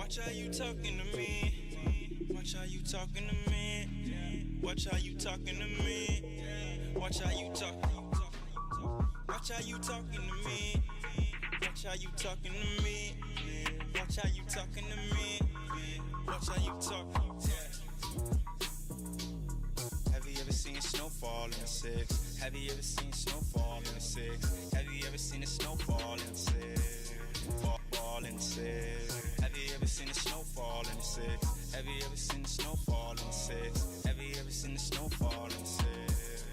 Watch how you talking to me. Watch how you talking to me. Watch how you talking to me. Watch how you talking. Watch how you talking to me. Watch how you talking to me. Watch how you talking to me. Watch how you talking. Have you ever seen snowfall in the six? Have you ever seen snowfall in the six? Have you ever seen a snowfall in the six? Fall in the six. Have you ever seen a snowfall in the six? Have you ever seen a snowfall in the six? Have you ever seen a snowfall in the six?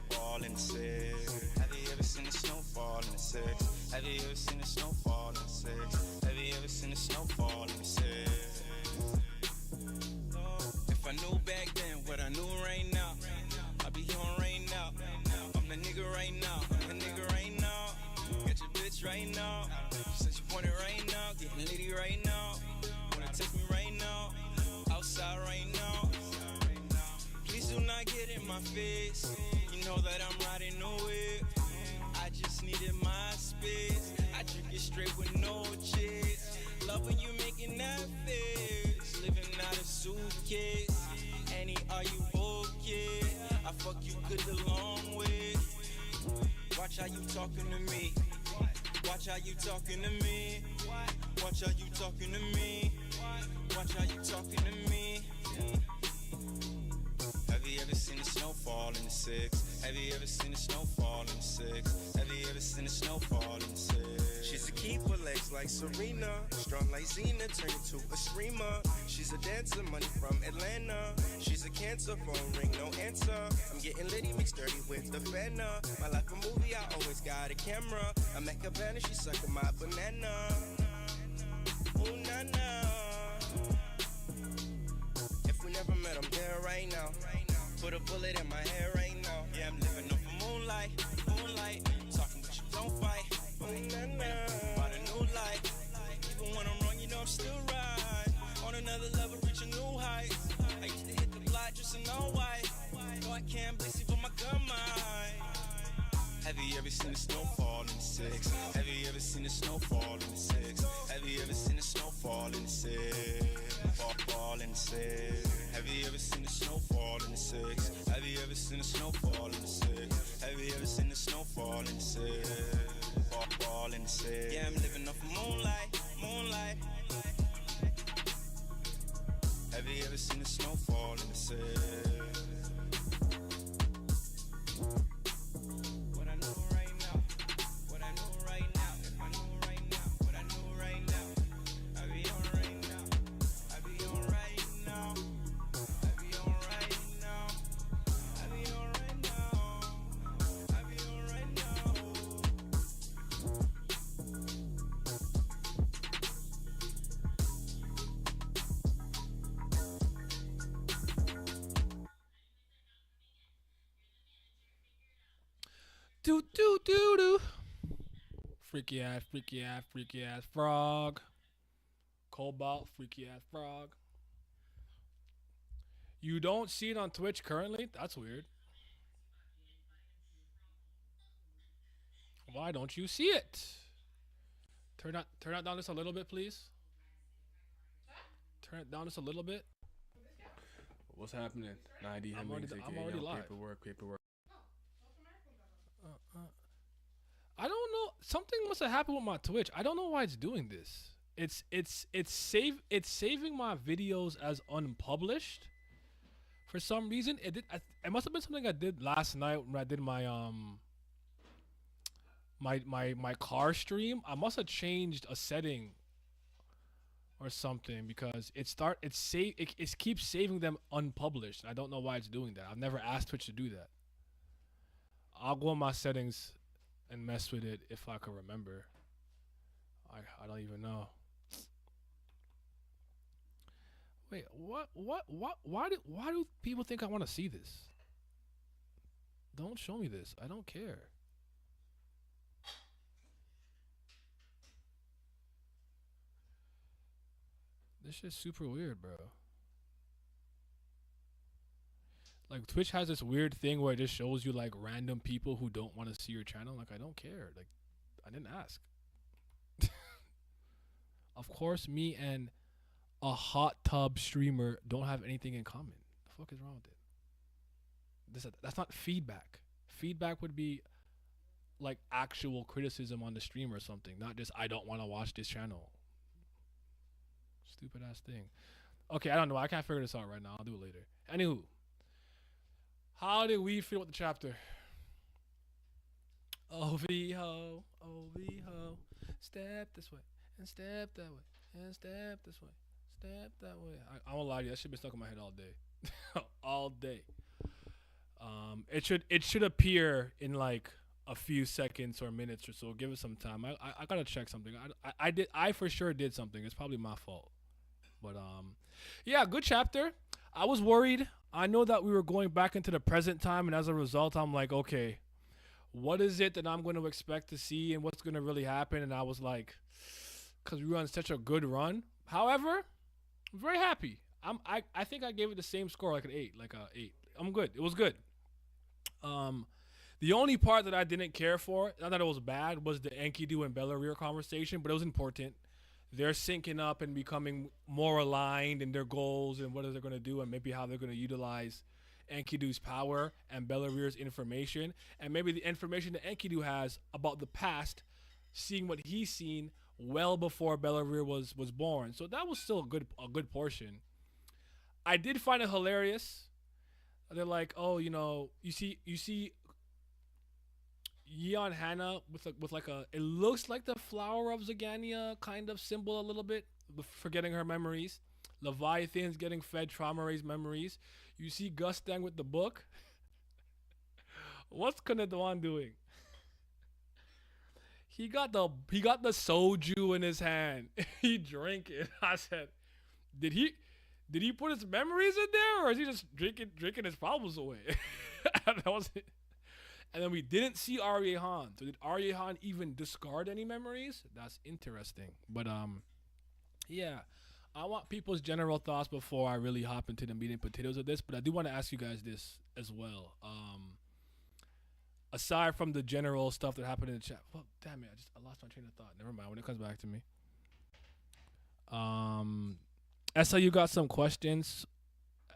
Fall in the six. Have you ever seen a snowfall in the six? Have you ever seen a snowfall in the six? Have you ever seen a snowfall in the six? If I knew back then what I knew right now, I'd be on right now. I'm the nigga right now. I'm the nigga right now. Got your bitch right now. She said you want it right now. Getting litty right now. Wanna text me right now. Outside right now. Please do not get in my face. You know that I'm riding no whip. I just needed my space. I drink it straight with no chase. Love when you making that face. Living out a suitcase. Annie, are you okay? I fuck you good the long way. Watch how you talking to me. Watch how you talking to me. Watch how you talking to me. Watch how you talking to me. Have you ever seen a snowfall in the six? Have you ever seen a snowfall in the six? Have you ever seen a snowfall in the six? She's a keeper, legs like Serena, strong like Xena, turn into a screamer. She's a dancer, money from Atlanta. She's a cancer, phone ring, no answer. I'm getting litty, mixed dirty with the fenna. My life a movie, I always got a camera. I'm at Cabana, she sucking my banana. Ooh, na-na. If we never met, I'm there right now. Put a bullet in my hair right now. Yeah, I'm living off of moonlight, moonlight. Talking but you don't fight. About a new life. Even when I'm wrong, you know I'm still right. On another level, reach a new height. I used to hit the block just in all white. No, I can't bless you, but my gun might. Have you ever seen a snowfall in the six? Have you ever seen a snowfall in the six? Have you ever seen a snowfall in the six? Fall in the six. Have you ever seen a snowfall in the six? Have you ever seen a snowfall in the six? Have you ever seen a snowfall in the six? Fall in the six. Yeah, I'm living off of moonlight, moonlight. Have you ever seen a snowfall in the six? What I know right now, what I know right now, if I knew right now, what I knew right now, I be on right now, I be on right now, I be on right now, I be on right now, I be on right now. Do do do do. Freaky ass, freaky ass, freaky ass frog. COLBALT, freaky ass frog. You don't see it on Twitch currently? That's weird. Why don't you see it? Turn it down just a little bit, please. Turn it down just a little bit. What's happening? 90 I'm already live. Paperwork. I don't know. Something must have happened with my Twitch. I don't know why it's doing this. It's saving my videos as unpublished. For some reason, it must have been something I did last night when I did my my car stream. I must have changed a setting or something because it keeps saving them unpublished. I don't know why it's doing that. I've never asked Twitch to do that. I'll go on my settings and mess with it if I can remember. I don't even know. Wait, what? Why do people think I want to see this? Don't show me this. I don't care. This shit's super weird, bro. Like Twitch has this weird thing where it just shows you like random people who don't want to see your channel. Like I don't care. Like I didn't ask. Of course, me and a hot tub streamer don't have anything in common. The fuck is wrong with it? That's not feedback. Feedback would be like actual criticism on the stream or something, not just I don't want to watch this channel. Stupid ass thing. Okay, I don't know. I can't figure this out right now. I'll do it later. Anywho, how did we feel with the chapter? OV ho, OV ho, step this way and step that way and step this way, step that way. I won't lie to you, that shit been stuck in my head all day, all day. It should appear in like a few seconds or minutes or so. Give it some time. I gotta check something. I for sure did something. It's probably my fault. But yeah, good chapter. I was worried. I know that we were going back into the present time, and as a result, I'm like, okay, what is it that I'm going to expect to see, and what's going to really happen? And I was like, because we were on such a good run. However, I'm very happy. I think I gave it the same score, like an 8, like a 8. I'm good. It was good. The only part that I didn't care for, not that it was bad, was the Enkidu and Belleria conversation, but it was important. They're syncing up and becoming more aligned in their goals and what they're going to do and maybe how they're going to utilize Enkidu's power and Bellaria's information, and maybe the information that Enkidu has about the past, seeing what he's seen well before Bellaria was born. So that was still a good portion. I did find it hilarious. They're like, oh, you know, you see Yeon Hannah with like a, it looks like the flower of Zagania kind of symbol a little bit, forgetting her memories. Leviathan's getting fed Traumerei's memories. You see Gustang with the book. What's Kanedwan doing? He got the soju in his hand. He drank it. I said, did he put his memories in there, or is he just drinking his problems away? That was it. And then we didn't see Arye Han. So did Arye Han even discard any memories? That's interesting. But yeah, I want people's general thoughts before I really hop into the meat and potatoes of this. But I do want to ask you guys this as well. Aside from the general stuff that happened in the chat, well, damn it, I lost my train of thought. Never mind. When it comes back to me. SLU got some questions.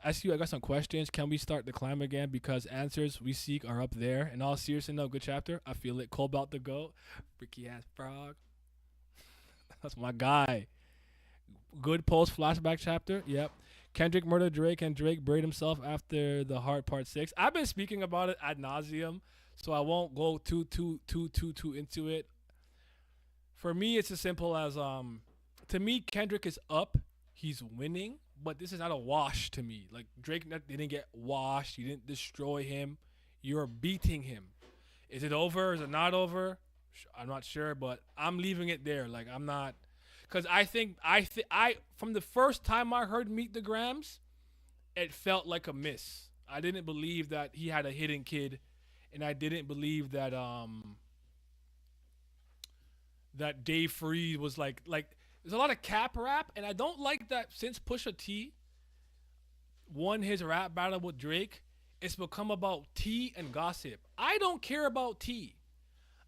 SU, I got some questions. Can we start the climb again? Because answers we seek are up there. In all seriousness, no, good chapter. I feel it. Cobalt the GOAT. Freaky ass frog. That's my guy. Good post flashback chapter. Yep. Kendrick murdered Drake and Drake buried himself after the Heart Part 6. I've been speaking about it ad nauseum, so I won't go too into it. For me, it's as simple as to me, Kendrick is up. He's winning. But this is not a wash to me. Like, Drake didn't get washed. You didn't destroy him. You're beating him. Is it over? Is it not over? I'm not sure, but I'm leaving it there. Like, I'm not. Because I think from the first time I heard Meet the Grams, it felt like a miss. I didn't believe that he had a hidden kid. And I didn't believe that that Dave Free was like there's a lot of cap rap, and I don't like that since Pusha T won his rap battle with Drake, it's become about T and gossip. I don't care about T.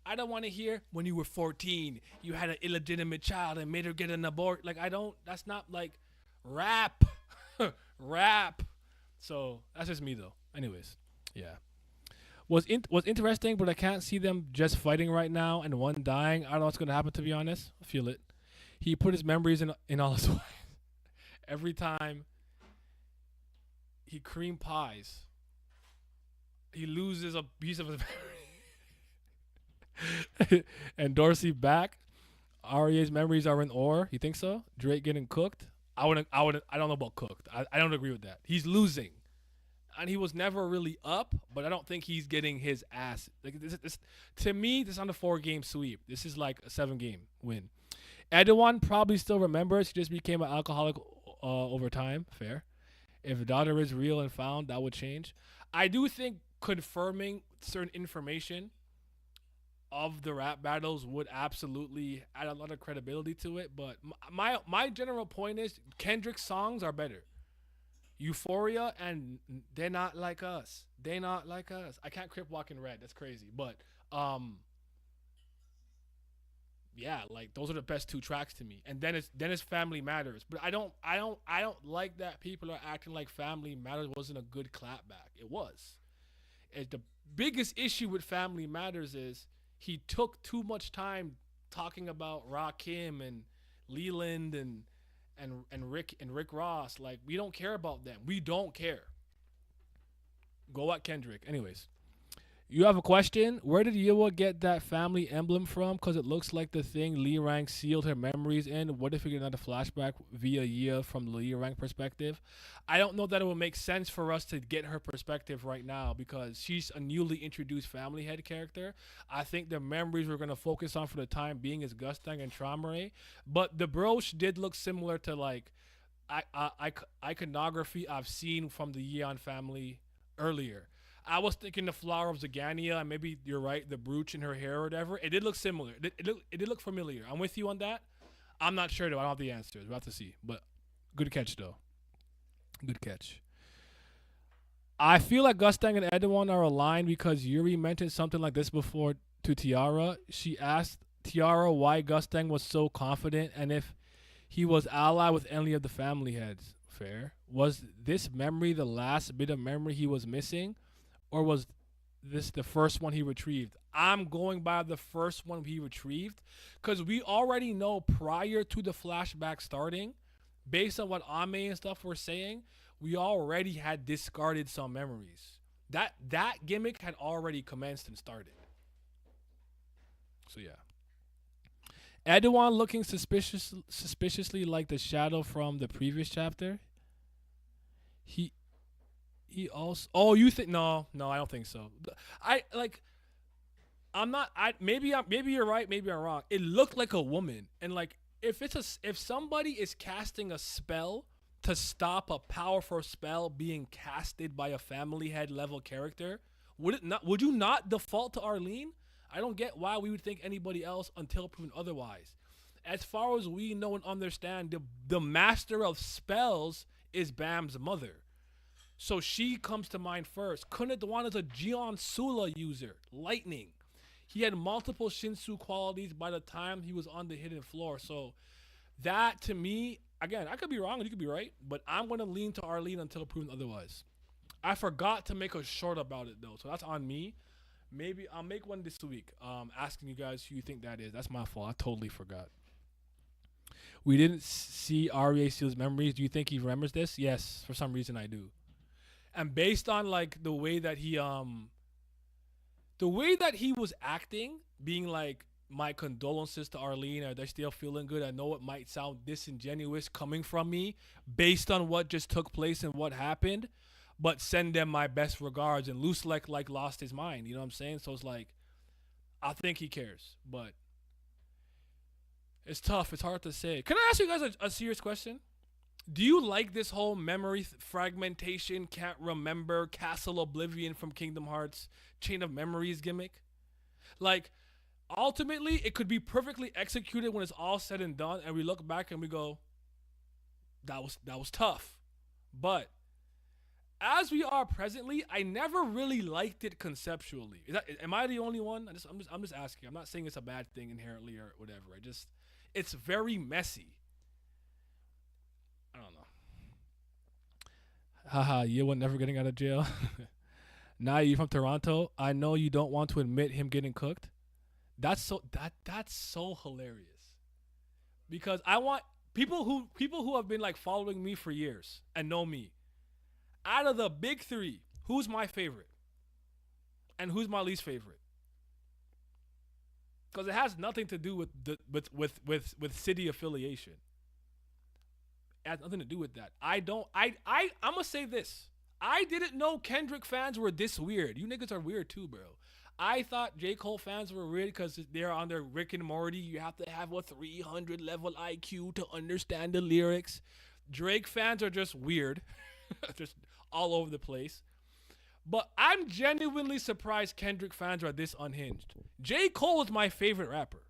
I don't want to hear when you were 14, you had an illegitimate child and made her get an abort. Like, that's not like rap. Rap. So that's just me though. Anyways, yeah. Was interesting, but I can't see them just fighting right now and one dying. I don't know what's going to happen, to be honest. I feel it. He put his memories in all his wives. Every time he cream pies, he loses a piece of his memory. And Dorsey back. Arye's memories are in ore. You think so? Drake getting cooked? I don't know about cooked. I don't agree with that. He's losing. And he was never really up, but I don't think he's getting his ass. Like this to me, this is not a 4-game sweep. This is like a 7-game win. Edouard probably still remembers. He just became an alcoholic over time. Fair. If daughter is real and found, that would change. I do think confirming certain information of the rap battles would absolutely add a lot of credibility to it. But my general point is Kendrick's songs are better. Euphoria and They're Not Like Us. They Not Like Us. I can't crip walk in red. That's crazy. But yeah, like those are the best 2 tracks to me. And then it's Family Matters. But I don't like that people are acting like Family Matters wasn't a good clapback. It was. The biggest issue with Family Matters is he took too much time talking about Rakim and Leland and Rick Ross. Like, we don't care about them. We don't care. Go at Kendrick. Anyways. You have a question? Where did Yiwa get that family emblem from? Because it looks like the thing Lee Rang sealed her memories in. What if we get another flashback via Yia from the Lee Rang perspective? I don't know that it will make sense for us to get her perspective right now because she's a newly introduced family head character. I think the memories we're going to focus on for the time being is Gustang and Traumerei. But the brooch did look similar to like iconography I've seen from the Yeon family earlier. I was thinking the flower of Zagania, and maybe you're right, the brooch in her hair or whatever. It did look similar. It did look familiar. I'm with you on that. I'm not sure, though. I don't have the answers. We'll have to see. But good catch, though. Good catch. I feel like Gustang and Edwin are aligned because Yuri mentioned something like this before to Tiara. She asked Tiara why Gustang was so confident and if he was allied with any of the family heads. Fair. Was this memory the last bit of memory he was missing? Or was this the first one he retrieved? I'm going by the first one he retrieved because we already know prior to the flashback starting, based on what Ame and stuff were saying, we already had discarded some memories. That gimmick had already commenced and started. So yeah. Edouan looking suspiciously like the shadow from the previous chapter. He also. Oh, you think? No, I don't think so. I'm not. Maybe you're right. Maybe I'm wrong. It looked like a woman, and like if somebody is casting a spell to stop a powerful spell being casted by a family head level character, would you not default to Arlene? I don't get why we would think anybody else until proven otherwise. As far as we know and understand, the master of spells is Bam's mother. So she comes to mind first. Kunadwan is a Jion Sula user. Lightning. He had multiple Shinsu qualities by the time he was on the hidden floor. So that, to me, again, I could be wrong and you could be right, but I'm going to lean to Arlene until proven otherwise. I forgot to make a short about it, though, so that's on me. Maybe I'll make one this week asking you guys who you think that is. That's my fault. I totally forgot. We didn't see Aria Seal's memories. Do you think he remembers this? Yes, for some reason I do. And based on like the way that he was acting, being like, my condolences to Arlene, are they still feeling good? I know it might sound disingenuous coming from me based on what just took place and what happened, but send them my best regards. And Loose like lost his mind, you know what I'm saying? So it's like, I think he cares, but it's tough. It's hard to say. Can I ask you guys a serious question? Do you like this whole memory fragmentation, can't remember, Castle Oblivion from Kingdom Hearts, Chain of Memories gimmick? Like, ultimately, it could be perfectly executed when it's all said and done, and we look back and we go, that was tough. But as we are presently, I never really liked it conceptually. Am I the only one? I'm just asking. I'm not saying it's a bad thing inherently or whatever. It's very messy. I don't know. Haha, you were never getting out of jail. Now you from Toronto. I know you don't want to admit him getting cooked. That's so hilarious. Because I want people who have been like following me for years and know me. Out of the big three, who's my favorite? And who's my least favorite? Because it has nothing to do with city affiliation. It has nothing to do with that. I'm gonna say this. I didn't know Kendrick fans were this weird. You niggas are weird too, bro. I thought J. Cole fans were weird because they're on their Rick and Morty. You have to have a 300 level IQ to understand the lyrics. Drake fans are just weird. Just all over the place. But I'm genuinely surprised Kendrick fans are this unhinged. J. Cole is my favorite rapper.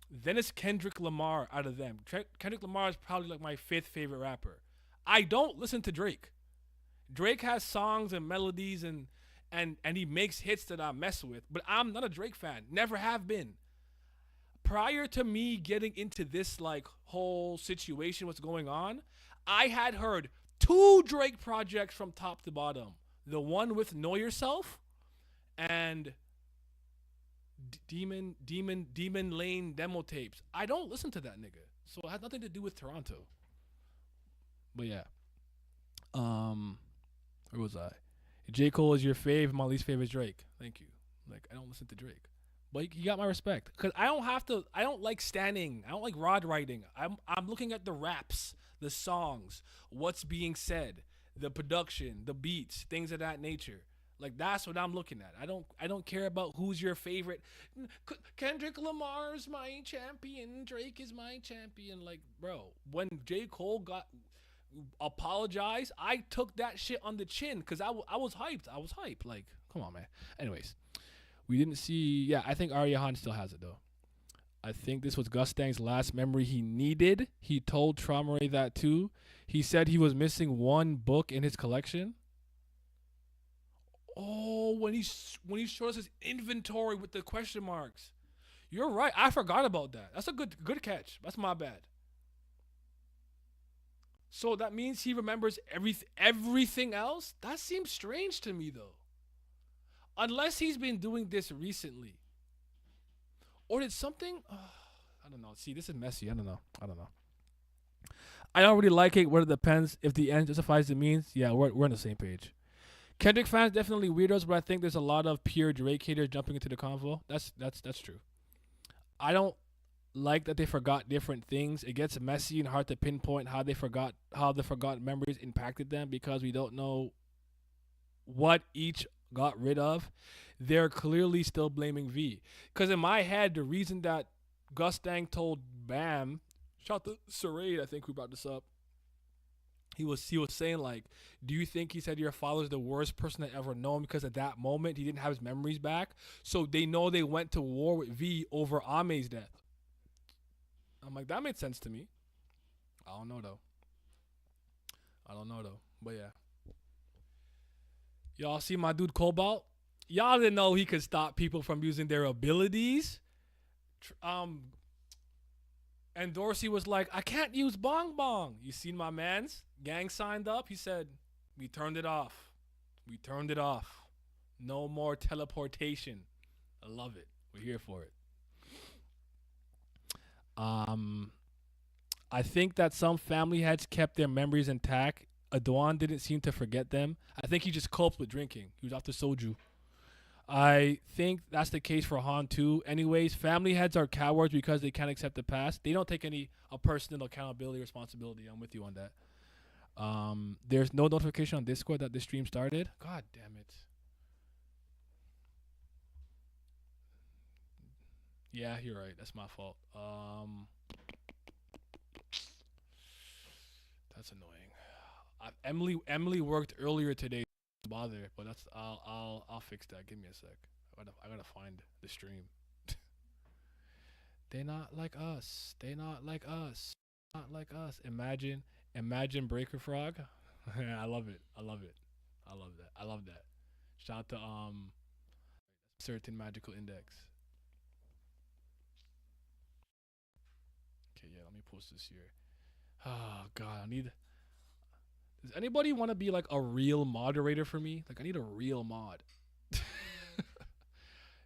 Then it's Kendrick Lamar out of them. Kendrick Lamar is probably like my 5th favorite rapper. I don't listen to Drake. Drake has songs and melodies and he makes hits that I mess with. But I'm not a Drake fan. Never have been. prior to me getting into this like whole situation, what's going on, I had heard 2 Drake projects from top to bottom. The one with Know Yourself and Demon Lane demo tapes. I don't listen to that nigga, so it had nothing to do with Toronto. But yeah, where was I? J. Cole is your fave. My least favorite is Drake. Thank you. Like, I don't listen to Drake, but you got my respect because I don't have to. I don't like standing. I don't like rod writing. I'm looking at the raps, the songs, what's being said, the production, the beats, things of that nature. Like, that's what I'm looking at. I don't care about who's your favorite. Kendrick Lamar's my champion. Drake is my champion. Like, bro, when J. Cole got apologized, I took that shit on the chin because I was hyped. I was hyped. Like, come on, man. Anyways, we didn't see. Yeah, I think Aryahan still has it though. I think this was Gustang's last memory he needed. He told Traumerei that too. He said he was missing one book in his collection. Oh, when he showed us his inventory with the question marks. You're right. I forgot about that. That's a good catch. That's my bad. So that means he remembers everything else? That seems strange to me though. Unless he's been doing this recently. Or did something I don't know. See, this is messy. I don't know. I don't really like it, whether it depends if the end justifies the means. Yeah, we're on the same page. Kendrick fans definitely weirdos, but I think there's a lot of pure Drake haters jumping into the convo. That's true. I don't like that they forgot different things. It gets messy and hard to pinpoint how the forgotten memories impacted them because we don't know what each got rid of. They're clearly still blaming V. Because in my head, the reason that Gustang told Bam, shout to Sarade, I think we brought this up. He was saying, like, do you think he said your father's the worst person I ever known because at that moment he didn't have his memories back? So they know they went to war with V over Ame's death. I'm like, that made sense to me. I don't know though. But yeah. Y'all see my dude COLBALT? Y'all didn't know he could stop people from using their abilities. And Dorsey was like, I can't use Bong Bong. You seen my man's? Gang signed up. He said, we turned it off. No more teleportation. I love it. We're here for it. I think that some family heads kept their memories intact. Adwan didn't seem to forget them. I think he just coped with drinking. He was off the soju. I think that's the case for Han too. Anyways, family heads are cowards because they can't accept the past. They don't take a personal accountability or responsibility. I'm with you on that. There's no notification on Discord that this stream started. God damn it. Yeah, you're right. That's my fault. That's annoying. Emily worked earlier today. Bother, but that's I'll fix that. Give me a sec. I gotta find the stream. They not like us. Not like us. Imagine Breaker Frog. I love it. I love that. Shout out to certain magical index. Okay, yeah, let me post this here. Oh god, does anybody want to be like a real moderator for me? Like, I need a real mod.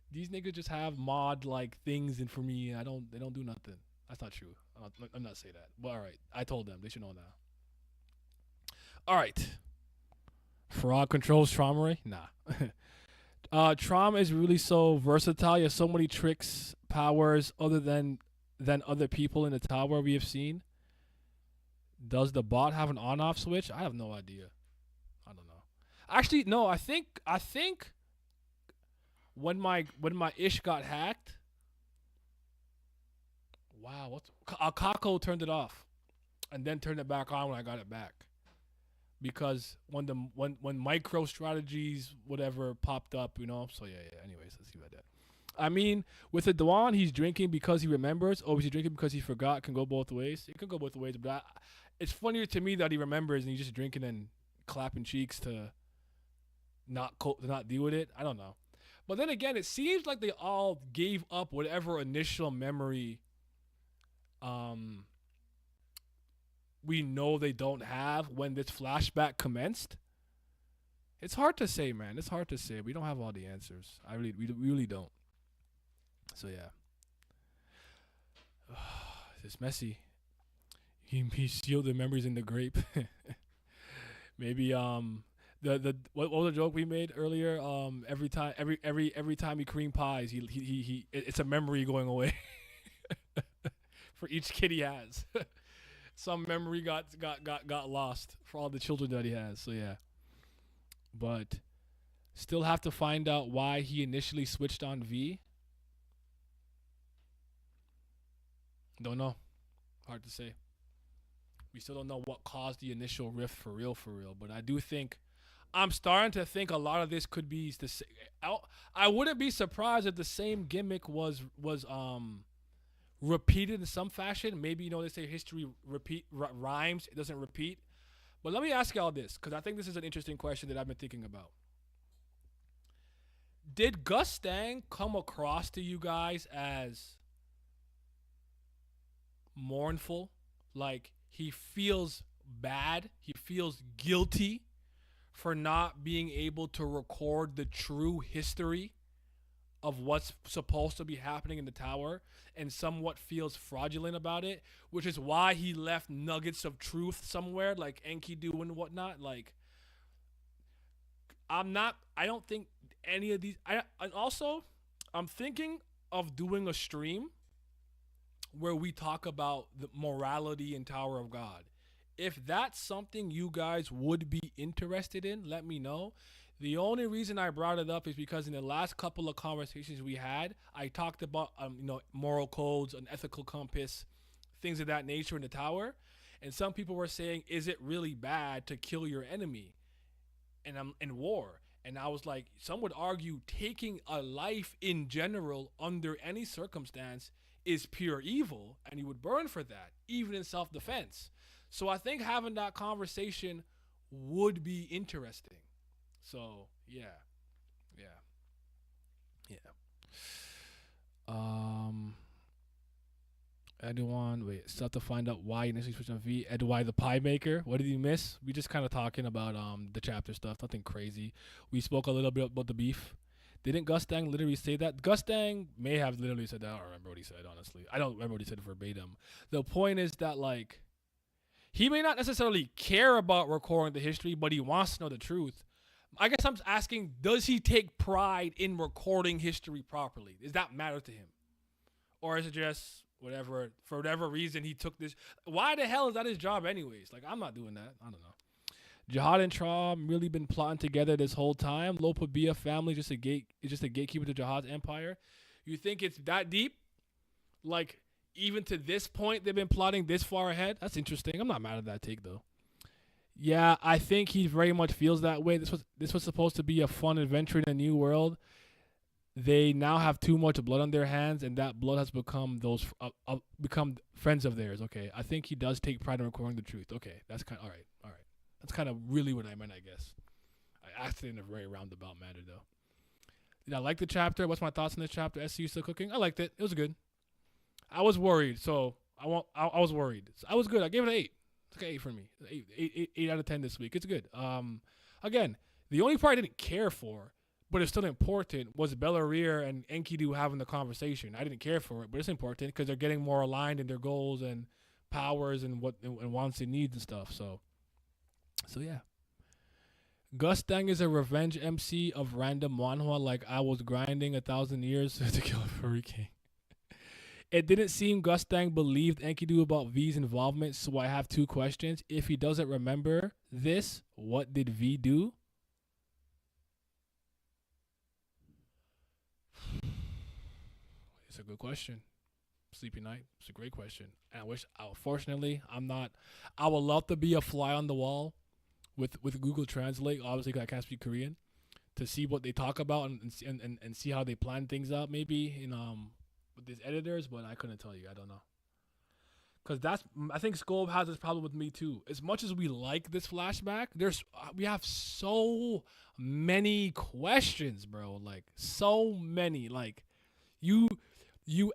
These niggas just have mod like things and for me, and they don't do nothing. That's not true. I'm not saying that. But all right, I told them they should know now. All right, Frog controls Traumerei. Nah, Traum is really so versatile. He has so many tricks, powers other than other people in the tower we have seen. Does the bot have an on-off switch? I have no idea. I don't know. Actually, no. I think when my ish got hacked. Wow, Kako turned it off, and then turned it back on when I got it back. Because when micro strategies whatever popped up, you know. So yeah. Anyways, let's see about that. I mean, with the Dwan, he's drinking because he remembers, or is he drinking because he forgot? It can go both ways. It could go both ways, but it's funnier to me that he remembers and he's just drinking and clapping cheeks to not deal with it. I don't know. But then again, it seems like they all gave up whatever initial memory we know they don't have when this flashback commenced. It's hard to say, man. It's hard to say. We don't have all the answers. We really don't. So yeah, it's messy. He sealed the memories in the grape. Maybe what was the joke we made earlier? Every time he cream pies, he it's a memory going away for each kid he has. Some memory got lost for all the children that he has. So yeah. But still have to find out why he initially switched on V. Don't know. Hard to say. We still don't know what caused the initial rift for real. But I do think, I'm starting to think a lot of this could be the same. I wouldn't be surprised if the same gimmick was repeated in some fashion. Maybe, they say history rhymes, it doesn't repeat. But let me ask y'all this, because I think this is an interesting question that I've been thinking about. Did Gustang come across to you guys as mournful? Like, he feels bad, he feels guilty for not being able to record the true history of what's supposed to be happening in the tower, and somewhat feels fraudulent about it, which is why he left nuggets of truth somewhere, like Enkidu and whatnot. Like, I don't think any of these, and also, I'm thinking of doing a stream where we talk about the morality in Tower of God. If that's something you guys would be interested in, let me know. The only reason I brought it up is because in the last couple of conversations we had, I talked about moral codes, an ethical compass, things of that nature in the tower, and some people were saying, is it really bad to kill your enemy in war? And I was like, some would argue taking a life in general under any circumstance is pure evil, and you would burn for that, even in self-defense. So I think having that conversation would be interesting. So yeah. Still have to find out why you initially switched on V. Why the pie maker? What did you miss? We just kind of talking about the chapter stuff. Nothing crazy. We spoke a little bit about the beef. Didn't Gustang literally say that? Gustang may have literally said that. I don't remember what he said, honestly. I don't remember what he said verbatim. The point is that, like, he may not necessarily care about recording the history, but he wants to know the truth. I guess I'm asking, does he take pride in recording history properly? Does that matter to him? Or is it just whatever, for whatever reason he took this? Why the hell is that his job anyways? Like, I'm not doing that. I don't know. Jihad and Traum really been plotting together this whole time. Lopabia family is just a gatekeeper to Jihad's empire. You think it's that deep? Like, even to this point, they've been plotting this far ahead? That's interesting. I'm not mad at that take, though. Yeah, I think he very much feels that way. This was supposed to be a fun adventure in a new world. They now have too much blood on their hands, and that blood has become become friends of theirs. Okay, I think he does take pride in recording the truth. Okay, that's kind of all right. That's kind of really what I meant, I guess. I asked it in a very roundabout manner, though. Did I like the chapter? What's my thoughts on this chapter? SCU still cooking? I liked it. It was good. I was worried, so I was worried. So I was good. I gave it an 8. It's like an 8 for me. 8 out of 10 this week. It's good. Again, the only part I didn't care for, but it's still important, was Belarir and Enkidu having the conversation. I didn't care for it, but it's important because they're getting more aligned in their goals and powers and what and wants and needs and stuff. So yeah. Gustang is a revenge MC of random manhwa, like I was grinding 1,000 years to kill a furry king. It didn't seem Gustang believed Enkidu about V's involvement, so I have 2 questions. If he doesn't remember this, what did V do? It's a good question. Sleepy night. It's a great question. And unfortunately, I would love to be a fly on the wall with Google Translate, obviously because I can't speak Korean, to see what they talk about and see how they plan things out maybe in with these editors, but I couldn't tell you. I don't know. Because I think Scope has this problem with me too. As much as we like this flashback, we have so many questions, bro. Like so many. Like you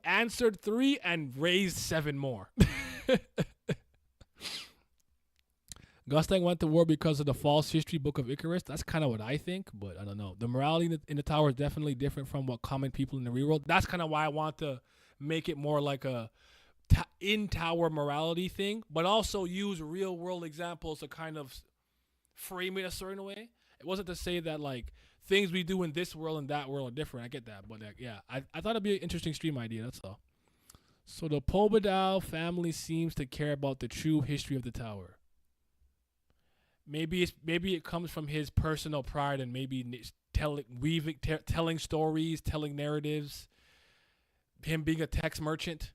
answered 3 and raised 7 more. Gustang went to war because of the false history book of Icarus. That's kind of what I think, but I don't know. The morality in the tower is definitely different from what common people in the real world. That's kind of why I want to make it more like a in-tower morality thing, but also use real-world examples to kind of frame it a certain way. It wasn't to say that, like, things we do in this world and that world are different. I get that, but, like, yeah. I thought it'd be an interesting stream idea, that's all. So the Bidau family seems to care about the true history of the tower. Maybe it comes from his personal pride and maybe telling stories, telling narratives, him being a text merchant,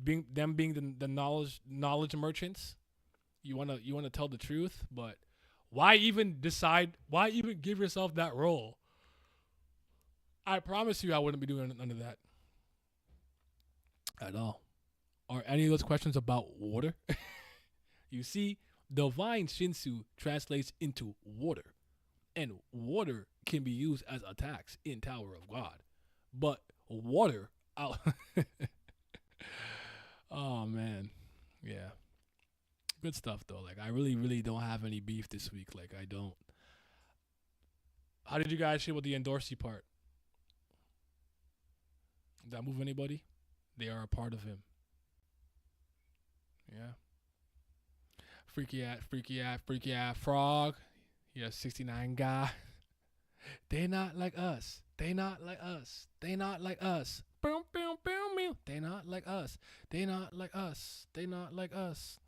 being the knowledge merchants. You wanna tell the truth, but why even give yourself that role? I promise you I wouldn't be doing none of that at all. Are any of those questions about water? You see, divine Shinsu translates into water, and water can be used as attacks in Tower of God. But water out. Oh man, yeah, good stuff though. Like I really don't have any beef this week. Like I don't. How did you guys feel with the Endorsey part? Did that move anybody? They are a part of him. Yeah. Freaky ass frog. Yeah, 69 guy. They not like us. They not like us. They not like us. Boom, boom, boom, boom. They not like us. They not like us. They not like us.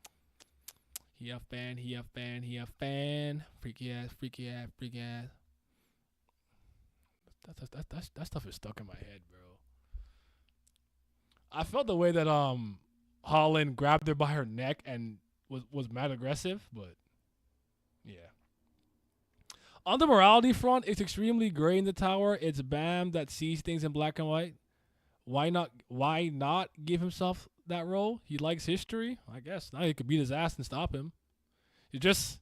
He a fan. Freaky ass. That stuff is stuck in my head, bro. I felt the way that Holland grabbed her by her neck and was mad aggressive, but yeah. On the morality front, it's extremely gray in the tower. It's Bam that sees things in black and white. Why not give himself that role? He likes history, I guess. Now he could beat his ass and stop him. It just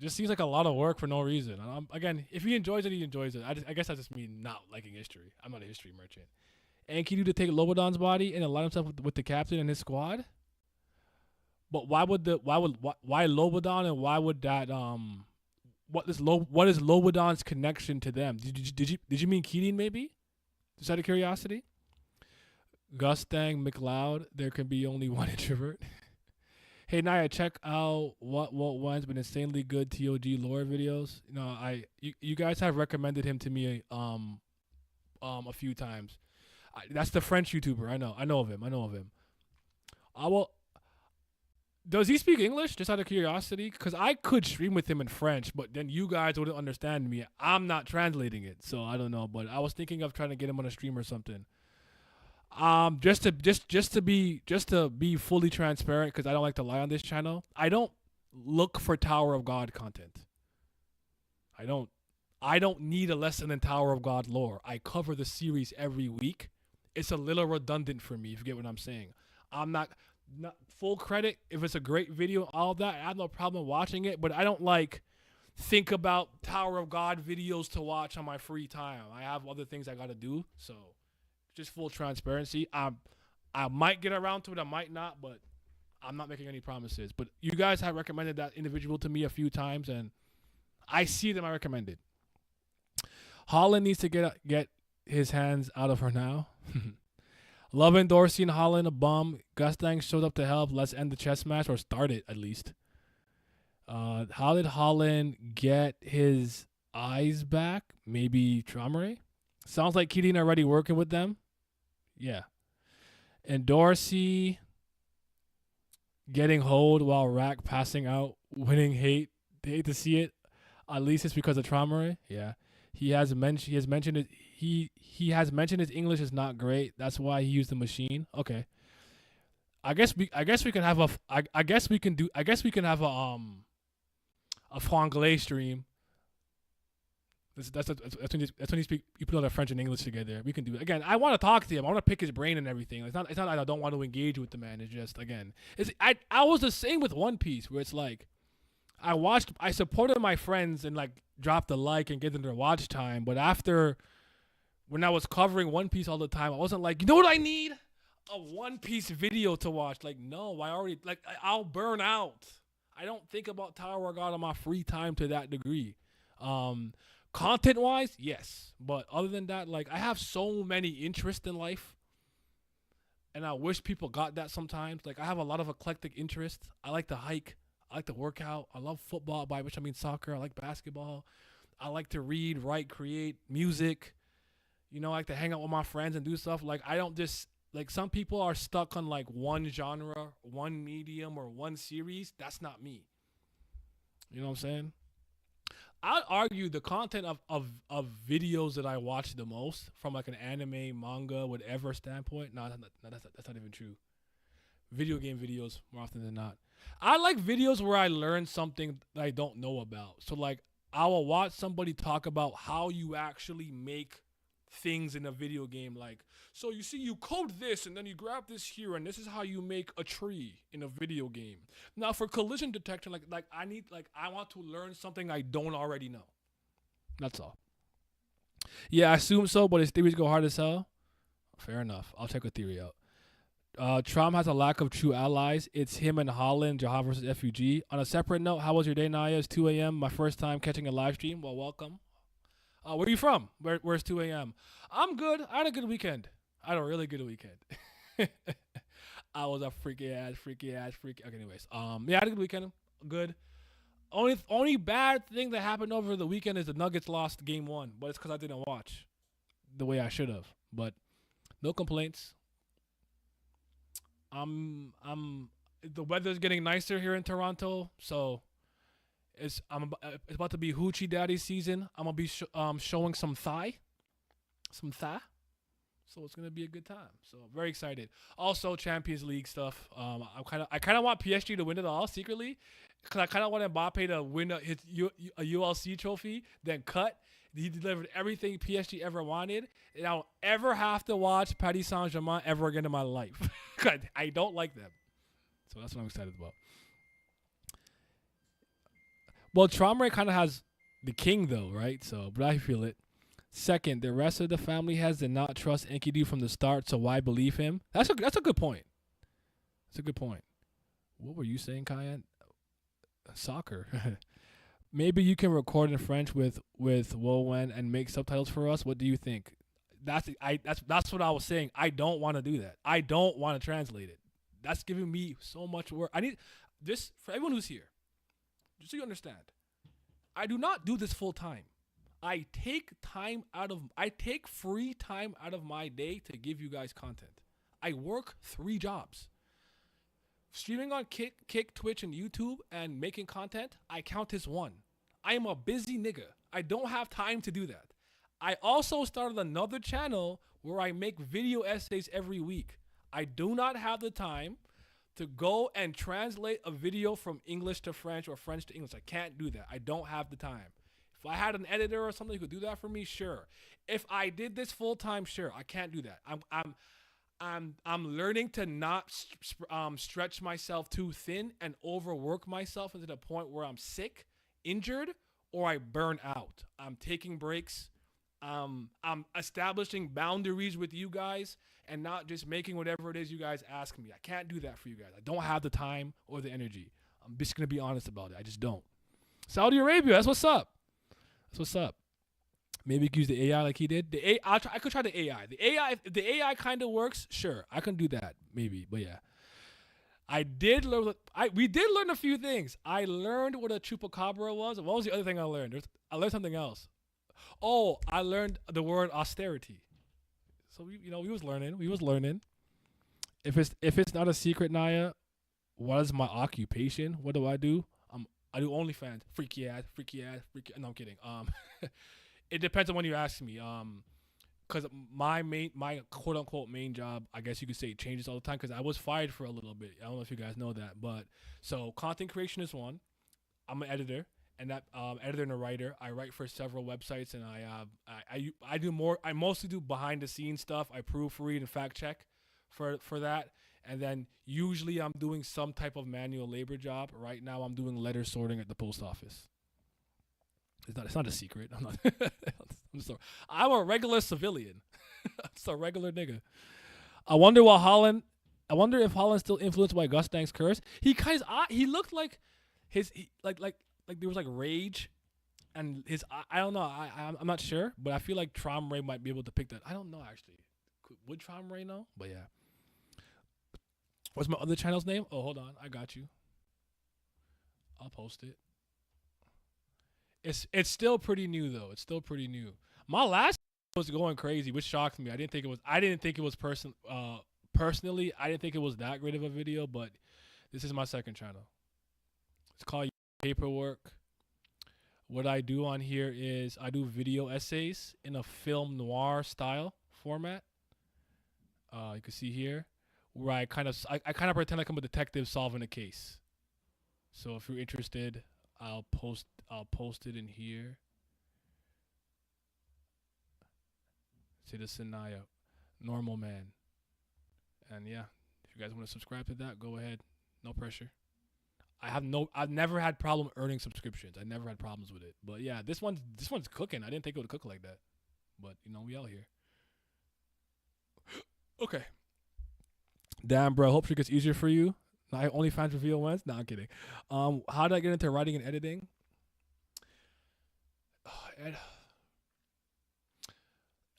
seems like a lot of work for no reason. Again, if he enjoys it, he enjoys it. I guess that's just me not liking history. I'm not a history merchant. And Enkidu to take Lobodon's body and align himself with the captain and his squad. But why Lobodon, and why would that what is Lobodon's connection to them? Did you mean Keating maybe? Just out of curiosity. Gustang McLeod, there can be only one introvert. Hey Naya, check out what one's been insanely good TOG lore videos. You guys have recommended him to me a few times. That's the French YouTuber. I know of him. Does he speak English? Just out of curiosity, because I could stream with him in French, but then you guys wouldn't understand me. I'm not translating it, so I don't know. But I was thinking of trying to get him on a stream or something. Just to be fully transparent, because I don't like to lie on this channel. I don't look for Tower of God content. I don't need a lesson in Tower of God lore. I cover the series every week. It's a little redundant for me, if you get what I'm saying. I'm not full credit if it's a great video, all that. I have no problem watching it, but I don't think about Tower of God videos to watch on my free time. I have other things I gotta do, so just full transparency. I might get around to it, I might not, but I'm not making any promises. But you guys have recommended that individual to me a few times, and I see them. I recommend it. Holland needs to get his hands out of her now. Loving Dorsey and Holland a bum. Gustang showed up to help. Let's end the chess match, or start it at least. How did Holland get his eyes back? Maybe Traumerei? Sounds like Keating already working with them. Yeah. And Dorsey getting hold while Rack passing out, winning hate. Hate to see it. At least it's because of Traumerei. Yeah. He has mentioned it. He has mentioned his English is not great. That's why he used the machine. Okay. I guess we can have a franglais stream. That's when you put all the French and English together. We can do it again. I want to talk to him. I want to pick his brain and everything. It's not that I don't want to engage with the man. It's just again, I was the same with One Piece, where it's like I supported my friends and like dropped a like and gave them their watch time. But after when I was covering One Piece all the time, I wasn't like, you know what I need? A One Piece video to watch. Like, no, I'll burn out. I don't think about Tower of God on my free time to that degree. Content wise, yes. But other than that, like I have so many interests in life. And I wish people got that sometimes. Like I have a lot of eclectic interests. I like to hike. I like to work out. I love football, by which I mean soccer. I like basketball. I like to read, write, create, music. You know, I like to hang out with my friends and do stuff. Like I don't just like some people are stuck on like one genre, one medium, or one series. That's not me. You know what I'm saying? I'd argue the content of videos that I watch the most from like an anime, manga, whatever standpoint. No, that's not even true. Video game videos more often than not. I like videos where I learn something that I don't know about. So like I will watch somebody talk about how you actually make things in a video game. Like, so you see, you code this and then you grab this here and this is how you make a tree in a video game. Now for collision detection, I want to learn something I don't already know. That's all. Yeah, I assume so, but his theories go hard as hell. Fair enough. I'll check a theory out. Traum has a lack of true allies. It's him and Holland, Jahar versus FUG. On a separate note, how was your day, Naya? It's 2 a.m. My first time catching a live stream. Well, welcome. Where are you from? Where's 2 a.m.? I'm good. I had a good weekend. I had a really good weekend. I was a freaky ass. Okay, anyways. Yeah, I had a good weekend. Good. Only bad thing that happened over the weekend is the Nuggets lost game 1, but it's because I didn't watch the way I should have. But no complaints. The weather's getting nicer here in Toronto, so it's about to be hoochie daddy season. I'm gonna be showing some thigh. So it's gonna be a good time. So very excited. Also Champions League stuff. I kind of want PSG to win it all secretly, because I kind of want Mbappe to win a ULC trophy, then cut. He delivered everything PSG ever wanted, and I don't ever have to watch Paris Saint-Germain ever again in my life. I don't like them. So that's what I'm excited about. Well, Traumerei kind of has the king, though, right? So, but I feel it. Second, the rest of the family did not trust Enkidu from the start, so why believe him? That's a good point. That's a good point. What were you saying, Kyan? Soccer. Maybe you can record in French with Wowen and make subtitles for us. What do you think? That's what I was saying. I don't want to do that. I don't want to translate it. That's giving me so much work. I need this for everyone who's here. Just so you understand, I do not do this full time. I take free time out of my day to give you guys content. I work 3 jobs. Streaming on Kick, Twitch, and YouTube and making content, I count as 1. I am a busy nigga. I don't have time to do that. I also started another channel where I make video essays every week. I do not have the time to go and translate a video from English to French or French to English. I can't do that. I don't have the time. If I had an editor or something who could do that for me, sure. If I did this full time, sure. I can't do that. I'm learning to not stretch myself too thin and overwork myself into the point where I'm sick, injured, or I burn out. I'm taking breaks. I'm establishing boundaries with you guys and not just making whatever it is you guys ask me. I can't do that for you guys. I don't have the time or the energy. I'm just going to be honest about it. I just don't. Saudi Arabia, that's what's up. That's what's up. Maybe you can use the AI like he did. I could try the AI. If the AI kind of works, sure. I can do that, maybe. But yeah. We did learn a few things. I learned what a chupacabra was. What was the other thing I learned? I learned something else. Oh, I learned the word austerity. So we was learning. If it's not a secret, Naya, what is my occupation? What do? I do OnlyFans. Freaky ass. No, I'm kidding. It depends on when you ask me. Because my quote unquote main job, I guess you could say, changes all the time. Because I was fired for a little bit. I don't know if you guys know that, but so content creation is one. I'm an editor, and that editor and a writer. I write for several websites, and I do more. I mostly do behind the scenes stuff. I proofread and fact check for that, and then usually I'm doing some type of manual labor job. Right now, I'm doing letter sorting at the post office. It's not a secret. I'm a regular civilian. I'm just a regular nigga. I wonder if Holland's still influenced by Gustang's curse. He looked like like there was like rage, and his I don't know. I'm not sure, but I feel like Traumerei might be able to pick that. I don't know actually. Would Traumerei know? But yeah. What's my other channel's name? Oh, hold on. I got you. I'll post it. It's still pretty new though. It's still pretty new. My last was going crazy, which shocked me. I didn't think it was personally, I didn't think it was that great of a video, but this is my second channel. It's called Paperwork. What I do on here is I do video essays in a film noir style format. You can see here where I kind of pretend like I'm a detective solving a case. So if you're interested, I'll post it in here. Citizen Naya, normal man. And yeah, if you guys want to subscribe to that, go ahead. No pressure. I've never had problem earning subscriptions. I never had problems with it. But yeah, this one's cooking. I didn't think it would cook like that. But you know, we out here. Okay. Damn, bro. Hope it gets easier for you. I only fans reveal once. No, I'm kidding. How did I get into writing and editing?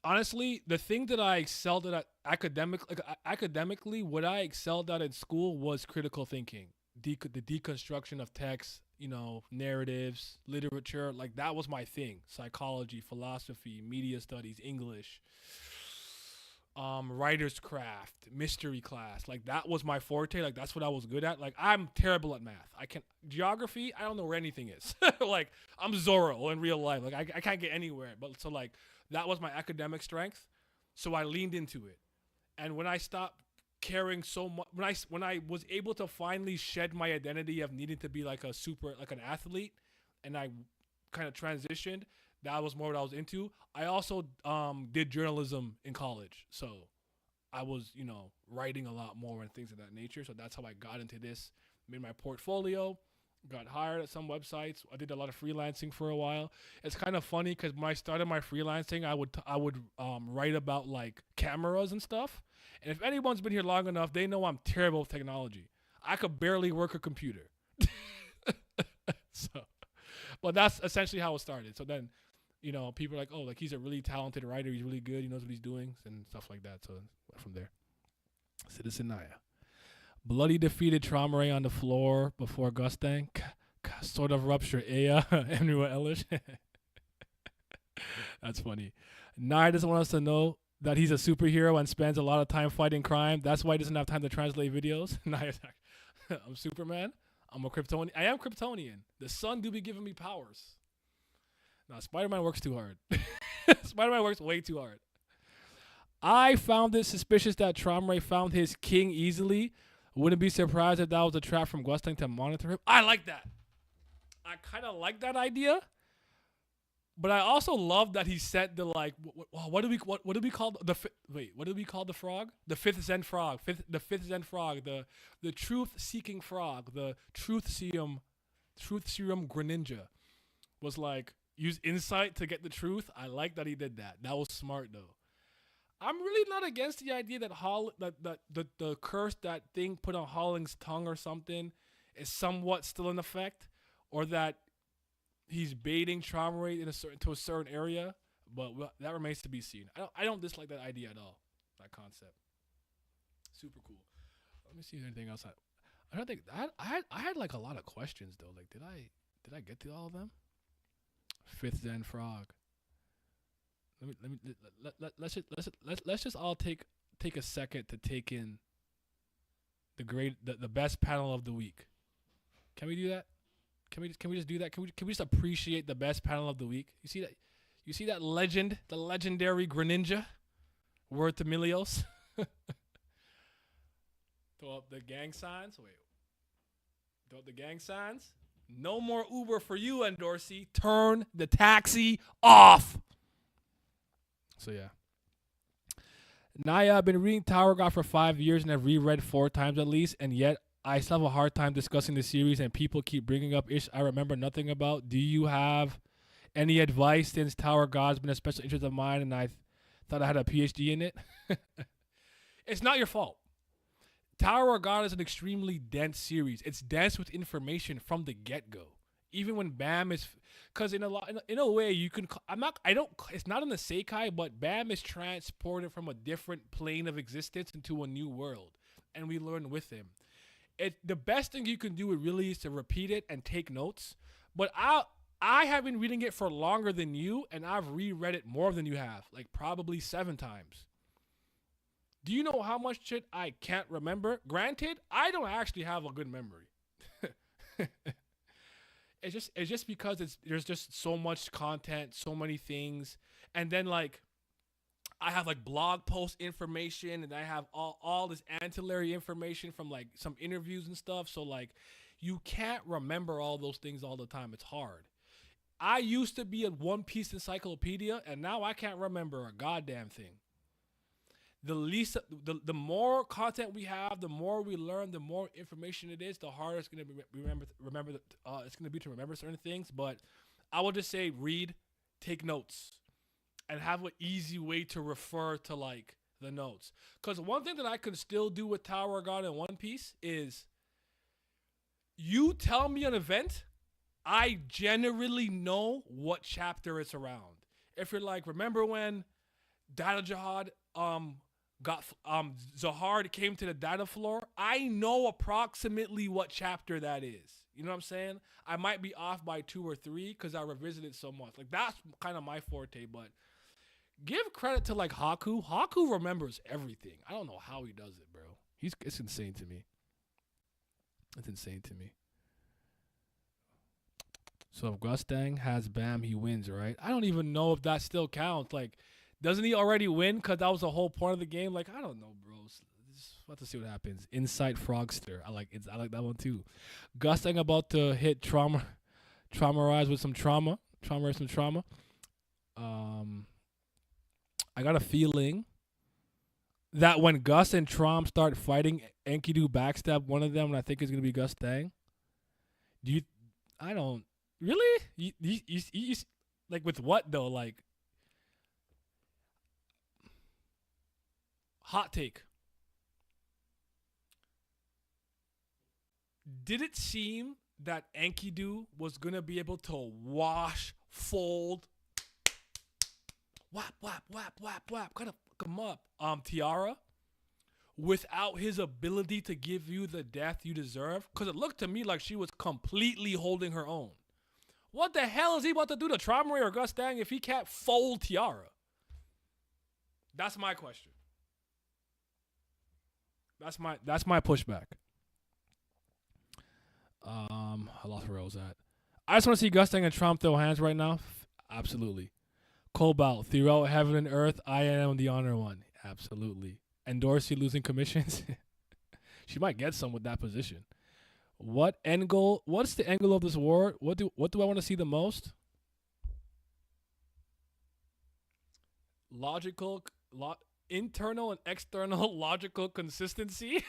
Honestly, the thing that I excelled at academically, what I excelled at in school was critical thinking, the deconstruction of text, you know, narratives, literature. Like that was my thing. Psychology, philosophy, media studies, English, writer's craft, mystery class. Like that was my forte. Like that's what I was good at. Like I'm terrible at math. Geography, I don't know where anything is. Like I'm Zorro in real life. Like I can't get anywhere. But so like that was my academic strength. So I leaned into it. And when I stopped caring so much, when I was able to finally shed my identity of needing to be like an athlete, and I kind of transitioned, that was more what I was into. I also did journalism in college. So I was, you know, writing a lot more and things of that nature. So that's how I got into this. Made my portfolio, got hired at some websites. I did a lot of freelancing for a while. It's kind of funny because when I started my freelancing, I would write about like cameras and stuff. And if anyone's been here long enough, they know I'm terrible with technology. I could barely work a computer. But that's essentially how it started. So then, you know, people are like, oh, like he's a really talented writer. He's really good. He knows what he's doing and stuff like that. So from there, Citizen Naya. Bloody defeated Traumerei on the floor before Gustang. Sort of rupture. Aya, everyone Ellish. That's funny. Naya doesn't want us to know that he's a superhero and spends a lot of time fighting crime. That's why he doesn't have time to translate videos. Naya's like, I'm Superman. I'm a Kryptonian. I am Kryptonian. The sun do be giving me powers. No, Spider-Man works too hard. Spider-Man works way too hard. I found it suspicious that Traumerei found his king easily. Wouldn't be surprised if that was a trap from Gustang to monitor him. I like that. I kind of like that idea. But I also love that he said the like. What do we call the what do we call the frog? The fifth Zen frog. The fifth Zen frog. The truth-seeking frog. The truth serum Greninja was like use insight to get the truth. I like that he did that. That was smart though. I'm really not against the idea that the curse, that thing put on Holling's tongue or something, is somewhat still in effect, or that he's baiting Traumerei to a certain area. But that remains to be seen. I don't dislike that idea at all. That concept, super cool. Let me see if there's anything else. I don't think I had like a lot of questions though. Like did I get to all of them? Fifth Zen frog. Let's just all take a second to take in the best panel of the week. Can we do that? Can we just do that? Can we just appreciate the best panel of the week? You see that legend, the legendary Greninja. Word to Milios. Throw up the gang signs. Wait. Throw up the gang signs. No more Uber for you, Dorsey. Turn the taxi off. So yeah. Naya, I've been reading Tower of God for 5 years and I've reread 4 times at least, and yet I still have a hard time discussing the series and people keep bringing up ish I remember nothing about. Do you have any advice since Tower of God's been a special interest of mine and I thought I had a PhD in it? It's not your fault. Tower of God is an extremely dense series. It's dense with information from the get-go. Even when Bam is, because in a way you can. It's not in the Seikai, but Bam is transported from a different plane of existence into a new world, and we learn with him. The best thing you can do really is to repeat it and take notes. But I have been reading it for longer than you, and I've reread it more than you have, like probably 7 times. Do you know how much shit I can't remember? Granted, I don't actually have a good memory. It's just because there's just so much content, so many things, and then like I have like blog post information, and I have all this ancillary information from like some interviews and stuff. So like you can't remember all those things all the time. It's hard. I used to be a One Piece encyclopedia, and now I can't remember a goddamn thing. The more content we have, the more we learn, the more information it is, the harder it's gonna be it's gonna be to remember certain things. But I would just say read, take notes, and have an easy way to refer to like the notes. Because one thing that I can still do with Tower of God and One Piece is you tell me an event, I generally know what chapter it's around. If you're like, remember when Data Jihad Zahard came to the data floor, I know approximately what chapter that is. You know what I'm saying? I might be off by 2 or 3 because I revisited so much. Like that's kind of my forte, but give credit to like Haku. Haku remembers everything. I don't know how he does it, bro. It's insane to me. It's insane to me. So if Gustang has Bam, he wins, right? I don't even know if that still counts. Like, doesn't he already win? Because that was the whole point of the game. Like, I don't know, bro. Just about to see what happens. Insight Frogster. I like that one too. Gustang about to hit Traumerei with some trauma. Traumerei some trauma. I got a feeling that when Gus and Traum start fighting, Enkidu backstab one of them, and I think it's gonna be Gustang. I don't really. You like with what though? Like. Hot take. Did it seem that Enkidu was going to be able to wash, fold, whap, kind of fuck him up, Tiara, without his ability to give you the death you deserve? Because it looked to me like she was completely holding her own. What the hell is he about to do to Traumerei or Gustang if he can't fold Tiara? That's my question. That's my pushback. I lost where I was at. I just want to see Gustang and Trump throw hands right now. Absolutely. COLBALT, throughout heaven and earth, I am the honor one. Absolutely. And Dorsey losing commissions. She might get some with that position. What's the end goal of this war? What do I want to see the most? Internal and external logical consistency.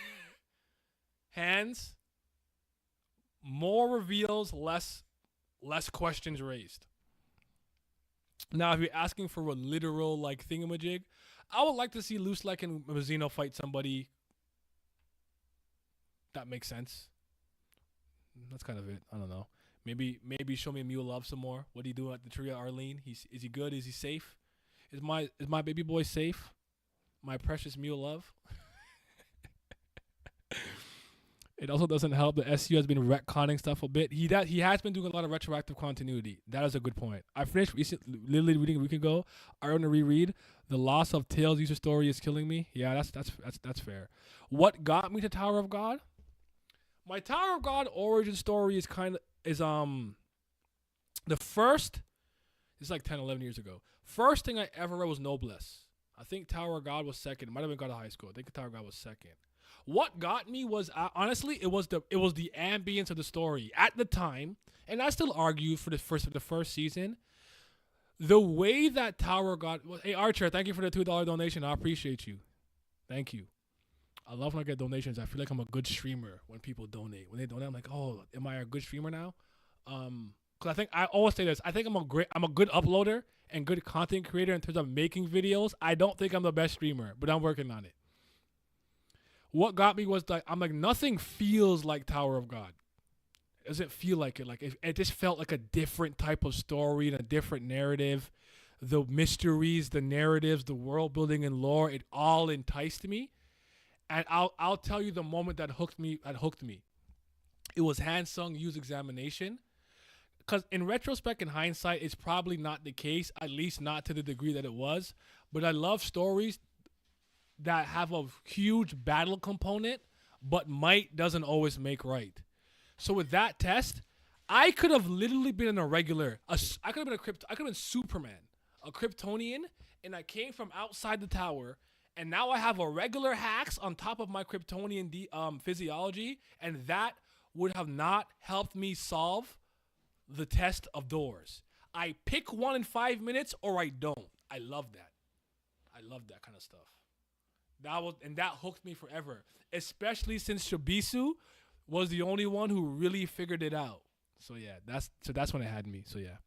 Hands. More reveals, less questions raised. Now, if you're asking for a literal like thingamajig, I would like to see Luslek and Mazzino fight somebody. That makes sense. That's kind of it. I don't know. Maybe show me Mew Love some more. What do you do at the tree of Arlene? Is he good? Is he safe? Is my baby boy safe? My precious Mew Love. It also doesn't help that SU has been retconning stuff a bit. He has been doing a lot of retroactive continuity. That is a good point. I finished literally reading a week ago. I want to reread. The loss of Tails' user story is killing me. Yeah, that's fair. What got me to Tower of God? My Tower of God origin story is the first. It's like 10, 11 years ago. First thing I ever read was Noblesse. I think Tower of God was second. It might have been God of High School. I think Tower of God was second. What got me was honestly it was the ambience of the story at the time, and I still argue for the first season. The way that Tower got, well, hey Archer, thank you for the $2 donation. I appreciate you. Thank you. I love when I get donations. I feel like I'm a good streamer when people donate. When they donate, I'm like, oh, am I a good streamer now? Cause I think I always say this. I think I'm a good uploader and good content creator in terms of making videos. I don't think I'm the best streamer, but I'm working on it. What got me was like, I'm like, nothing feels like Tower of God. It doesn't feel like it. Like it just felt like a different type of story and a different narrative. The mysteries, the narratives, the world building and lore, it all enticed me. And I'll tell you the moment that hooked me. It was Hansung Yu's examination. Because in retrospect, in hindsight, it's probably not the case, at least not to the degree that it was. But I love stories that have a huge battle component, but might doesn't always make right. So with that test, I could have literally been I could have been Superman, a Kryptonian, and I came from outside the tower, and now I have a regular hacks on top of my Kryptonian physiology, and that would have not helped me solve the test of doors. I pick one in 5 minutes or I don't. I love that. I love that kind of stuff. That hooked me forever, especially since Shibisu was the only one who really figured it out. So yeah, that's when it had me. So yeah.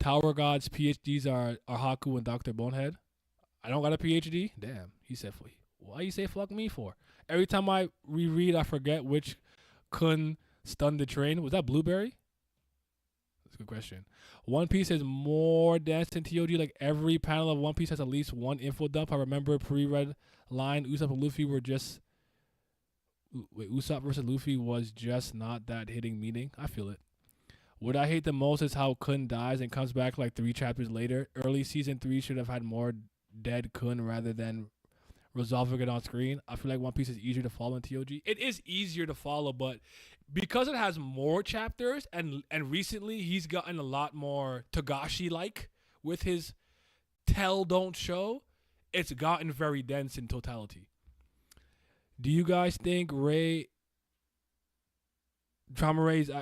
Tower Gods PhDs are Haku and Dr. Bonehead. I don't got a PhD. Damn, he said, why you say fuck me for? Every time I reread, I forget which Kun stunned the train. Was that Blueberry? That's a good question. One Piece is more dense than TOG. Like every panel of One Piece has at least one info dump. I remember pre-read line Usopp and Luffy were just Usopp versus Luffy was just not that hitting meaning. I feel it. What I hate the most is how Kun dies and comes back like 3 chapters later. Early season 3 should have had more dead Kun rather than resolving it on screen. I feel like One Piece is easier to follow in TOG. It is easier to follow, but because it has more chapters and recently he's gotten a lot more Togashi-like with his tell, don't show, it's gotten very dense in totality. Do you guys think Traumerei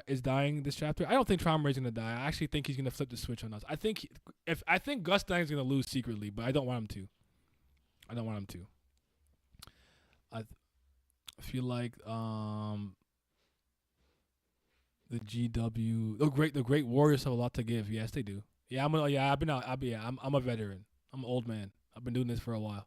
is dying this chapter? I don't think Traumerei's gonna die. I actually think he's gonna flip the switch on us. I think Gustang is gonna lose secretly, but I don't want him to. I feel like the GW, the great warriors have a lot to give. Yes, they do. Yeah, I'm a veteran. I'm an old man. I've been doing this for a while.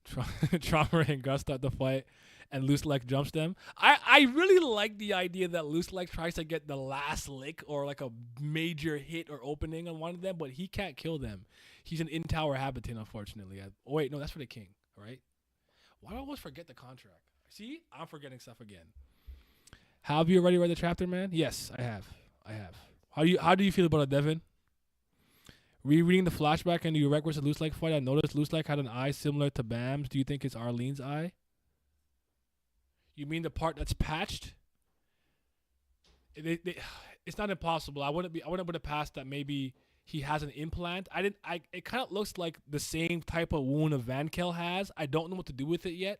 Traumerei and Gus start the fight, and Loose Leg jumps them. I really like the idea that Loose Leg tries to get the last lick or like a major hit or opening on one of them, but he can't kill them. He's an in-tower habitant, unfortunately. Oh, wait, no, that's for the king, right? Why do I always forget the contract? See? I'm forgetting stuff again. Have you already read the chapter, man? Yes, I have. How do you feel about it, Devin? Rereading the flashback in the Urek versus Loose Leg fight, I noticed Loose Leg had an eye similar to Bam's. Do you think it's Arlene's eye? You mean the part that's patched? It's not impossible. I wouldn't put it past that maybe he has an implant. It kind of looks like the same type of wound a Van Kel has. I don't know what to do with it yet,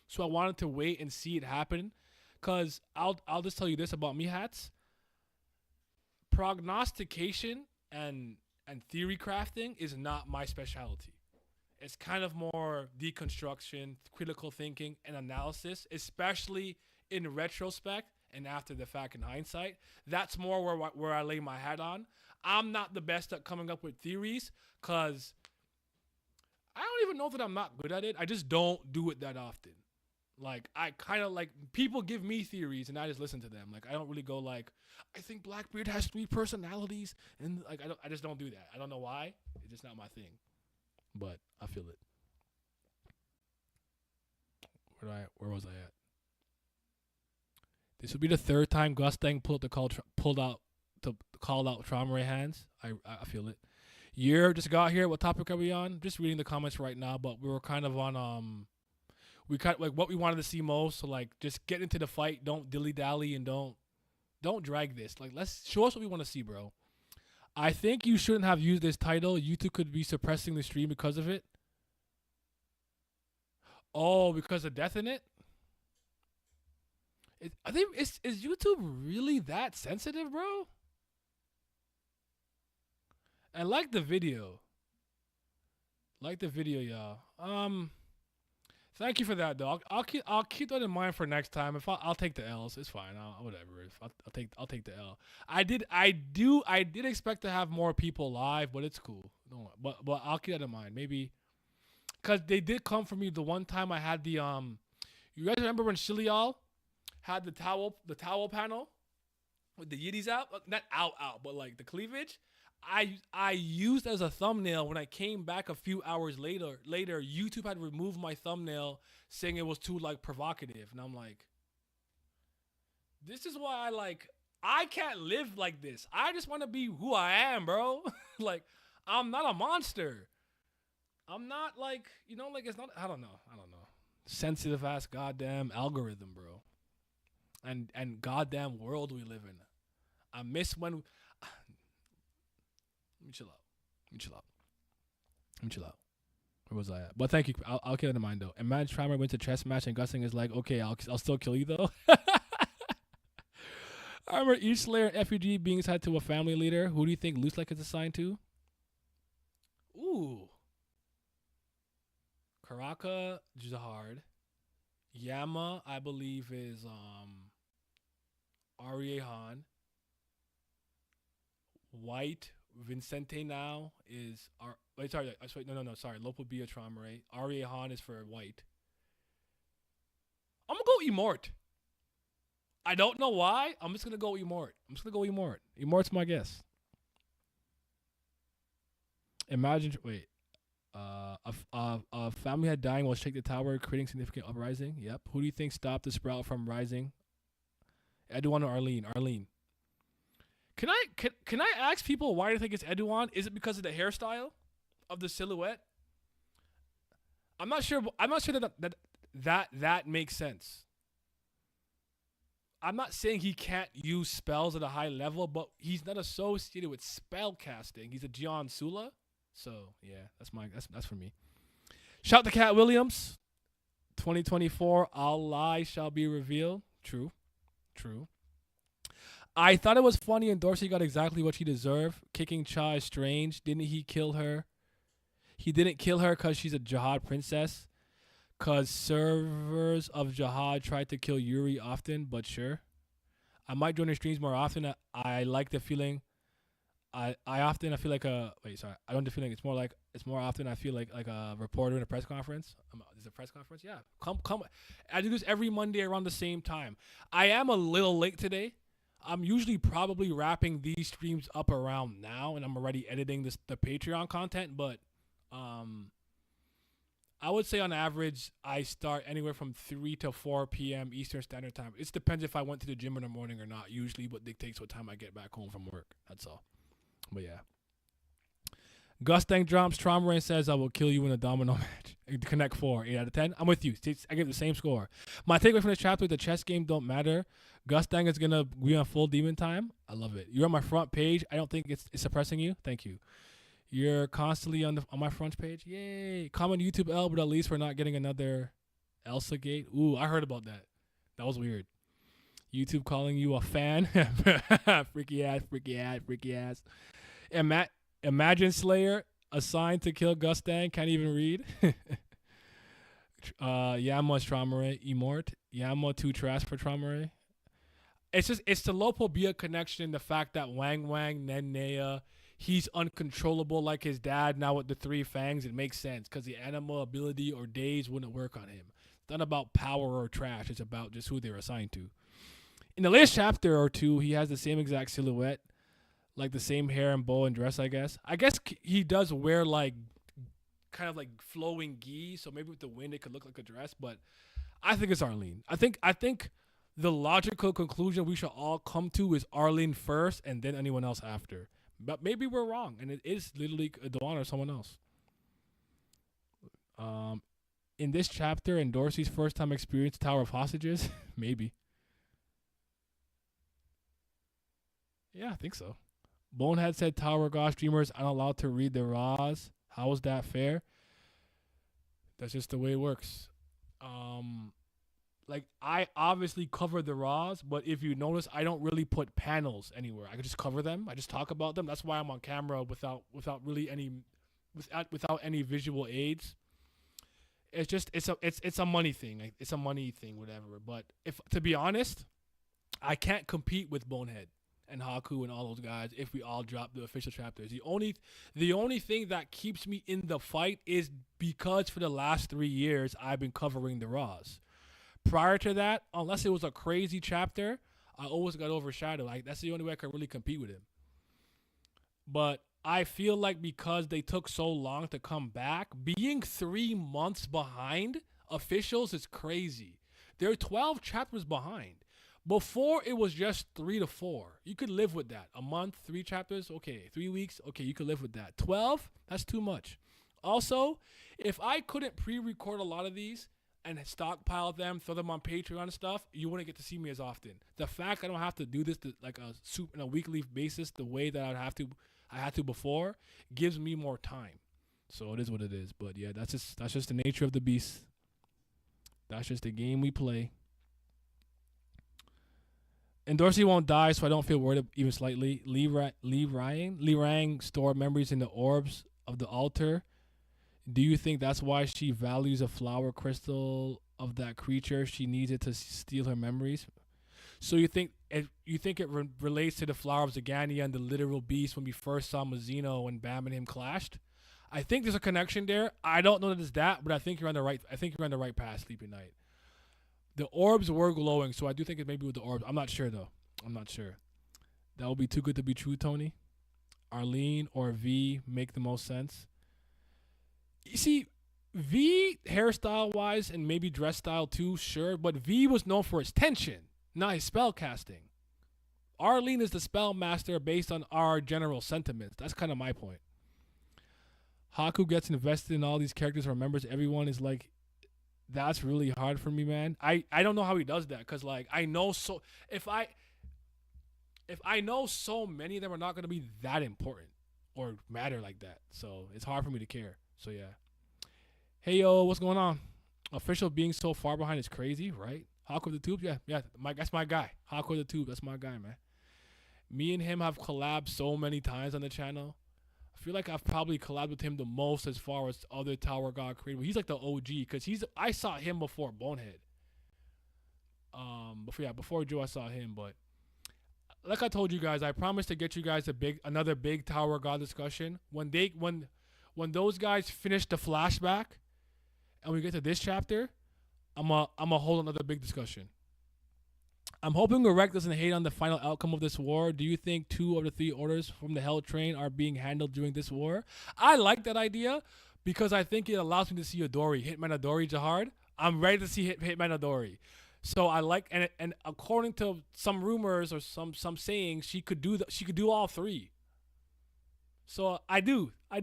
so I wanted to wait and see it happen. Cause I'll just tell you this about me, Hats. Prognostication and theory crafting is not my specialty. It's kind of more deconstruction, critical thinking, and analysis, especially in retrospect and after the fact in hindsight. That's more where I lay my hat on. I'm not the best at coming up with theories because I don't even know that I'm not good at it. I just don't do it that often. Like, I kind of like, people give me theories and I just listen to them. Like, I don't really go like, I think Blackbeard has 3 personalities. And like, I just don't do that. I don't know why. It's just not my thing. But I feel it. Where was I at? This would be the 3rd time Gustang pulled out Traumerei hands. I feel it. Year just got here. What topic are we on? Just reading the comments right now, but we were kind of on we kind of like what we wanted to see most. So like, just get into the fight. Don't dilly dally and don't drag this. Like, let's show us what we want to see, bro. I think you shouldn't have used this title. YouTube could be suppressing the stream because of it. Oh, because of death in it? I think is YouTube really that sensitive, bro? And like the video. Like the video, y'all. Thank you for that, dog. I'll keep that in mind for next time. If I'll take the L's, it's fine. Whatever. If I'll take the L. I did expect to have more people live, but it's cool. No, but I'll keep that in mind. Maybe because they did come for me the one time I had the You guys remember when Shilial had the towel panel with the yiddies out? Not out, but like the cleavage. I used as a thumbnail when I came back a few hours later. YouTube had removed my thumbnail saying it was too like provocative, and I'm like, this is why I can't live like this. I just want to be who I am, bro. Like, I'm not a monster. I'm not like, it's not. I don't know. Sensitive ass goddamn algorithm, bro. And goddamn world we live in. I miss when. Let me chill out. Where was I at? But thank you. I'll keep that in mind though. Imagine Traumerei wins a chess match and Gusting is like, okay, I'll still kill you though. I remember each Slayer and FUG being assigned to a family leader. Who do you think Loose Like is assigned to? Ooh. Karaka Jahard. Yama, I believe, is Ariehan. White Vincente now is sorry, Lopo Bia Traumerei. Ariehan is for White. I'm gonna go Emort. I don't know why. I'm just gonna go Emort. Emort's my guess. Imagine a family had dying while shake the tower, creating significant uprising. Yep. Who do you think stopped the sprout from rising? Edouan or Arlene? Arlene. Can I ask people why do you think it's Edouan? Is it because of the hairstyle of the silhouette? I'm not sure that makes sense. I'm not saying he can't use spells at a high level, but he's not associated with spell casting. He's a Gian Sula. So yeah, that's for me. Shout to Cat Williams. 2024, all lies shall be revealed. True. I thought it was funny and Dorsey got exactly what she deserved. Kicking Cha is strange. Didn't he kill her? He didn't kill her because she's a Jihad princess. Because servers of Jihad tried to kill Yuri often, but sure. I might join her streams more often. I like the feeling. I feel like I don't the feeling. It's more often I feel like a reporter in a press conference. There's a press conference? Yeah. Come. I do this every Monday around the same time. I am a little late today. I'm usually probably wrapping these streams up around now, and I'm already editing the Patreon content. But I would say on average, I start anywhere from 3 to 4 p.m. Eastern Standard Time. It depends if I went to the gym in the morning or not. Usually what dictates what time I get back home from work. That's all. But yeah. Gustang drops Traumerei and says, I will kill you in a domino match. Connect 4, 8 out of 10. I'm with you. I give the same score. My takeaway from this chapter, the chess game don't matter. Gustang is going to be on full demon time. I love it. You're on my front page. I don't think it's suppressing you. Thank you. You're constantly on my front page. Yay. Comment YouTube L, but at least we're not getting another Elsa gate. Ooh, I heard about that. That was weird. YouTube calling you a fan. freaky ass. Imagine Slayer assigned to kill Gustang. Can't even read. Yama's Traumerei. Emort. Yama 2 trash for Traumerei. It's the Lopo Bia connection. The fact that Wang Nennea, he's uncontrollable like his dad now with the 3 fangs. It makes sense because the animal ability or days wouldn't work on him. It's not about power or trash. It's about just who they're assigned to. In the last chapter or 2, he has the same exact silhouette, like the same hair and bow and dress, I guess. I guess he does wear like kind of like flowing gi, so maybe with the wind it could look like a dress, but I think it's Arlene. I think the logical conclusion we should all come to is Arlene first and then anyone else after. But maybe we're wrong, and it is literally Dawn or someone else. In this chapter, in Dorsey's first time experience Tower of Hostages, maybe. Yeah, I think so. Bonehead said Tower Gosh streamers aren't allowed to read the RAWs. How is that fair? That's just the way it works. like I obviously cover the Raws, but if you notice, I don't really put panels anywhere. I could just cover them. I just talk about them. That's why I'm on camera without really any without any visual aids. It's just it's a money thing. Like, it's a money thing, whatever. But if to be honest, I can't compete with Bonehead and Haku and all those guys if we all drop the official chapters. The only thing that keeps me in the fight is because for the last 3 years I've been covering the Raws. Prior to that, unless it was a crazy chapter, I always got overshadowed. Like, that's the only way I could really compete with him. But I feel like because they took so long to come back, being 3 months behind officials is crazy. They're 12 chapters behind. Before, it was just 3 to 4. You could live with that. A month, 3 chapters, okay. 3 weeks, okay, you could live with that. 12, that's too much. Also, if I couldn't pre-record a lot of these and stockpile them, throw them on Patreon and stuff, you wouldn't get to see me as often. The fact I don't have to do this like on a weekly basis the way that I had to before gives me more time. So it is what it is. But yeah, that's just the nature of the beast. That's just the game we play. And Dorsey won't die, so I don't feel worried even slightly. Lee Rang stored memories in the orbs of the altar. Do you think that's why she values a flower crystal of that creature? She needs it to steal her memories. So you think it relates to the flower of Zagania and the literal beast when we first saw Mazzino and Bam and him clashed? I think there's a connection there. I don't know that it's that, but I think you're on the right path, Sleepy Night. The orbs were glowing, so I do think it maybe with the orbs. I'm not sure though. I'm not sure. That would be too good to be true, Tony. Arlene or V make the most sense. You see, V hairstyle wise and maybe dress style too, sure, but V was known for his tension, not his spell casting. Arlene is the spell master based on our general sentiments. That's kind of my point. Haku gets invested in all these characters and remembers everyone is like, that's really hard for me, man. I don't know how he does that, because like I know so if I know so many of them are not going to be that important or matter like that, so it's hard for me to care. So yeah. Hey yo, what's going on? Official being so far behind is crazy, right? Hawk with the Tube, yeah, that's my guy. Hawk with the Tube, that's my guy, man. Me and him have collabed so many times on the channel. I feel like I've probably collabed with him the most as far as other Tower God creators. He's like the OG because I saw him before Bonehead. Before Joe I saw him, but like I told you guys, I promised to get you guys another big Tower God discussion when those guys finish the flashback and we get to this chapter. I'm a hold another big discussion. I'm hoping Gorek doesn't hate on the final outcome of this war. Do you think 2 of the 3 orders from the Hell Train are being handled during this war? I like that idea because I think it allows me to see Adori, Hitman Adori Jahard. I'm ready to see Hitman Adori. So I like, and according to some rumors or some sayings, she could do all 3. So I do. I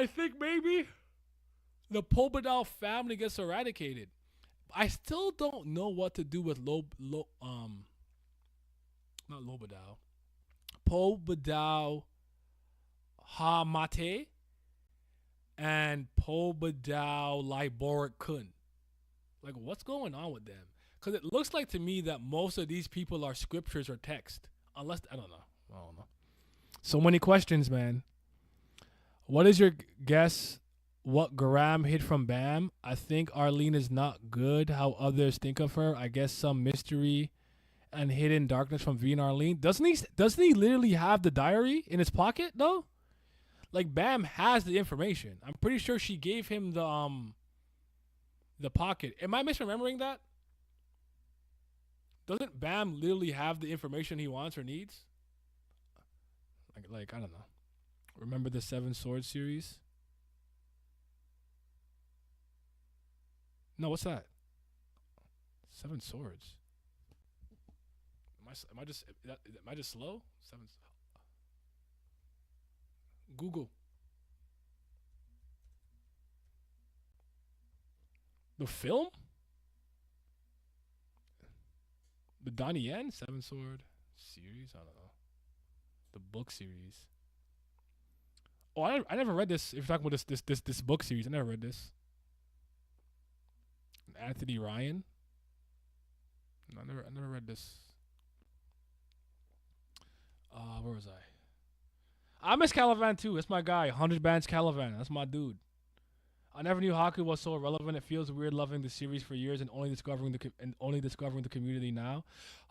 think maybe the Bidau family gets eradicated. I still don't know what to do with not Lobadao. Bidau Hamate and Bidau Liboric Kun. Like, what's going on with them? Because it looks like to me that most of these people are scriptures or text. Unless, I don't know. So many questions, man. What is your guess? What Garam hid from Bam? I think Arlene is not good how others think of her. I guess some mystery and hidden darkness from V and Arlene. Doesn't he literally have the diary in his pocket though? Like, Bam has the information. I'm pretty sure she gave him the pocket. Am I misremembering that? Doesn't Bam literally have the information he wants or needs? Like I don't know. Remember the 7 Swords series? No, what's that? 7 Swords. Am I just slow? 7. Google. The film? The Donnie Yen 7 Sword series? I don't know. The book series. Oh, I never read this. If you're talking about this book series, I never read this. Anthony Ryan. No, I never read this. Where was I miss Calivan too. That's my guy. 100 Bands Calivan. That's my dude. I never knew Haku was so irrelevant. It feels weird loving the series for years and only discovering the community now.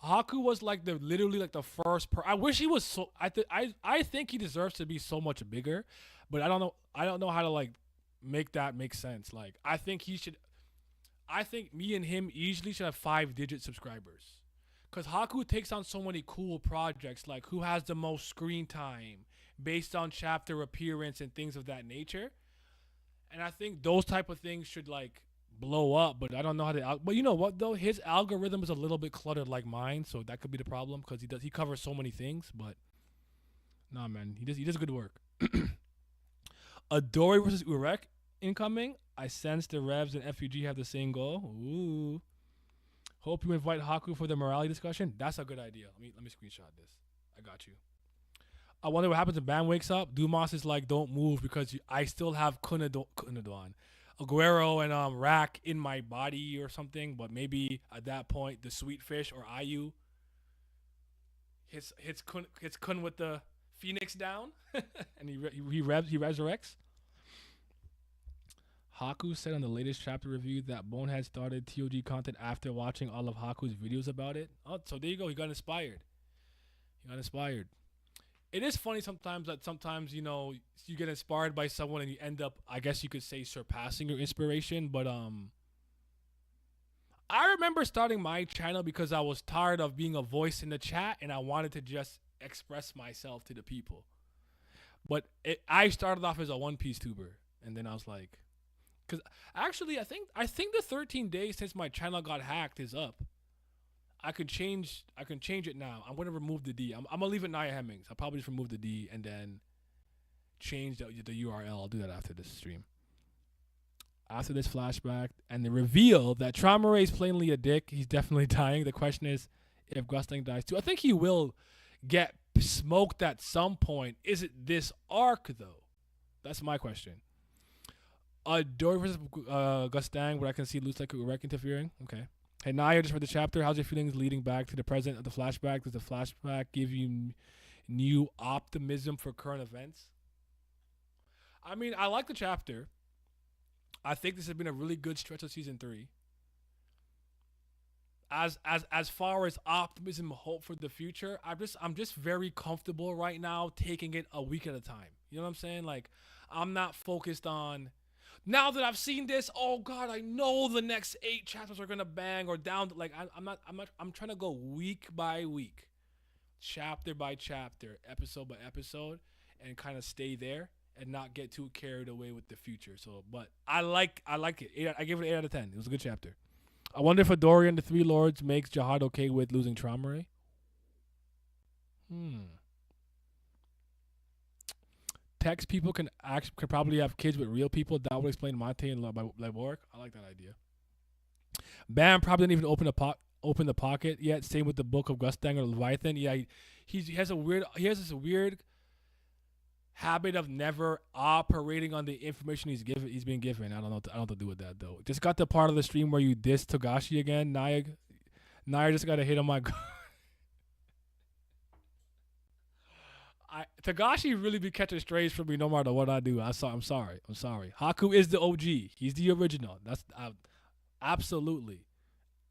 Haku was like literally like the first. I wish he was so. I think he deserves to be so much bigger, but I don't know. I don't know how to like make that make sense. Like I think he should. I think me and him easily should have 5-digit subscribers. Because Haku takes on so many cool projects, like who has the most screen time based on chapter appearance and things of that nature. And I think those type of things should like blow up, but I don't know how to. But you know what though, his algorithm is a little bit cluttered like mine, so that could be the problem because he covers so many things. But nah, man, he does good work. Adori versus Urek incoming. I sense the Revs and FUG have the same goal. Ooh. Hope you invite Haku for the morality discussion. That's a good idea. Let me screenshot this. I got you. I wonder what happens if Bam wakes up. Dumas is like, don't move because I still have Kunadon, Aguero, and Rack in my body or something. But maybe at that point, the Sweet Fish or Ayu hits Kun with the Phoenix down, and he resurrects. Haku said on the latest chapter review that Bonehead started TOG content after watching all of Haku's videos about it. Oh, so there you go. He got inspired. It is funny sometimes that you know you get inspired by someone and you end up, I guess you could say, surpassing your inspiration. But I remember starting my channel because I was tired of being a voice in the chat and I wanted to just express myself to the people. But I started off as a One Piece tuber, and then I was like, because actually I think the 13 days since my channel got hacked is up. I can change it now. I'm gonna remove the D. I'm gonna leave it Nia Hemmings. I'll probably just remove the D and then change the URL. I'll do that after this stream. After this flashback and the reveal that Traumerei is plainly a dick. He's definitely dying. The question is if Gustang dies too. I think he will get smoked at some point. Is it this arc though? That's my question. Dory versus Gustang, where I can see looks like Urek interfering. Okay. Hey, Naya, just for the chapter, how's your feelings leading back to the present of the flashback? Does the flashback give you new optimism for current events? I mean, I like the chapter. I think this has been a really good stretch of season 3. As far as optimism, hope for the future, I'm just very comfortable right now taking it a week at a time. You know what I'm saying? Like, I'm not focused on. Now that I've seen this, oh God, I know the next 8 chapters are gonna bang or down. Like I'm trying to go week by week, chapter by chapter, episode by episode, and kind of stay there and not get too carried away with the future. So, but I like it. I give it an 8 out of 10. It was a good chapter. I wonder if Adori and the Three Lords makes Jihad okay with losing Traumerei. Text people can probably have kids with real people. That would explain Mate and Laboric. I like that idea. Bam probably didn't even open the pocket yet. Same with the book of Gustang or Leviathan. Yeah, he has this weird habit of never operating on the information he's been given. I don't know what to do with that though. Just got the part of the stream where you diss Togashi again. Naya just got a hit on my. Togashi really be catching strays from me no matter what I do. I'm sorry. Haku is the OG. He's the original. That's absolutely.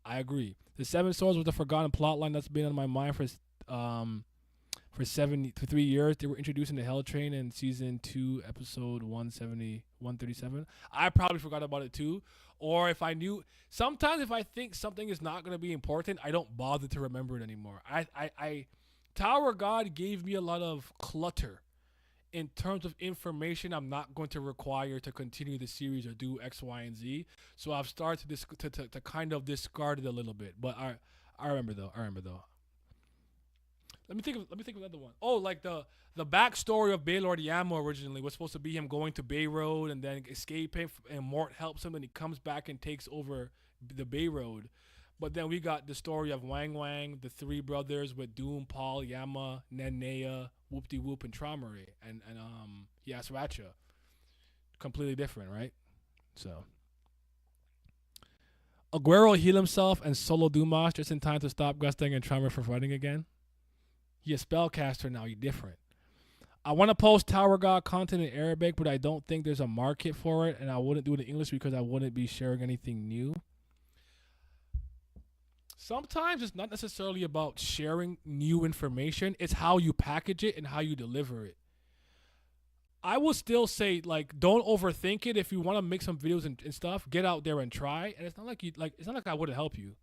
I agree. The Seven Swords was a forgotten plotline that's been on my mind for 3 years. They were introduced in the Hell Train in season 2, episode 137. I probably forgot about it too. Or if I knew, sometimes if I think something is not going to be important, I don't bother to remember it anymore. Tower God gave me a lot of clutter in terms of information I'm not going to require to continue the series or do X, Y, and Z. So I've started to kind of discard it a little bit. But I remember though. Let me think of another one. Oh, like the backstory of Baylord Yamo originally was supposed to be him going to Bay Road and then escaping, and Mort helps him and he comes back and takes over the Bay Road. But then we got the story of Wang Wang, the 3 brothers with Doom, Paul, Yama, Nenea, Whoop-de-Whoop, and Traumerei, and Yasracha. Completely different, right? So. Aguero heal himself and solo Dumas just in time to stop Gustang and Traumerei from fighting again. He a spellcaster now. He different. I want to post Tower God content in Arabic, but I don't think there's a market for it, and I wouldn't do it in English because I wouldn't be sharing anything new. Sometimes it's not necessarily about sharing new information. It's how you package it and how you deliver it. I will still say, like, don't overthink it. If you want to make some videos and stuff, get out there and try. And it's not like it's not like I wouldn't help you.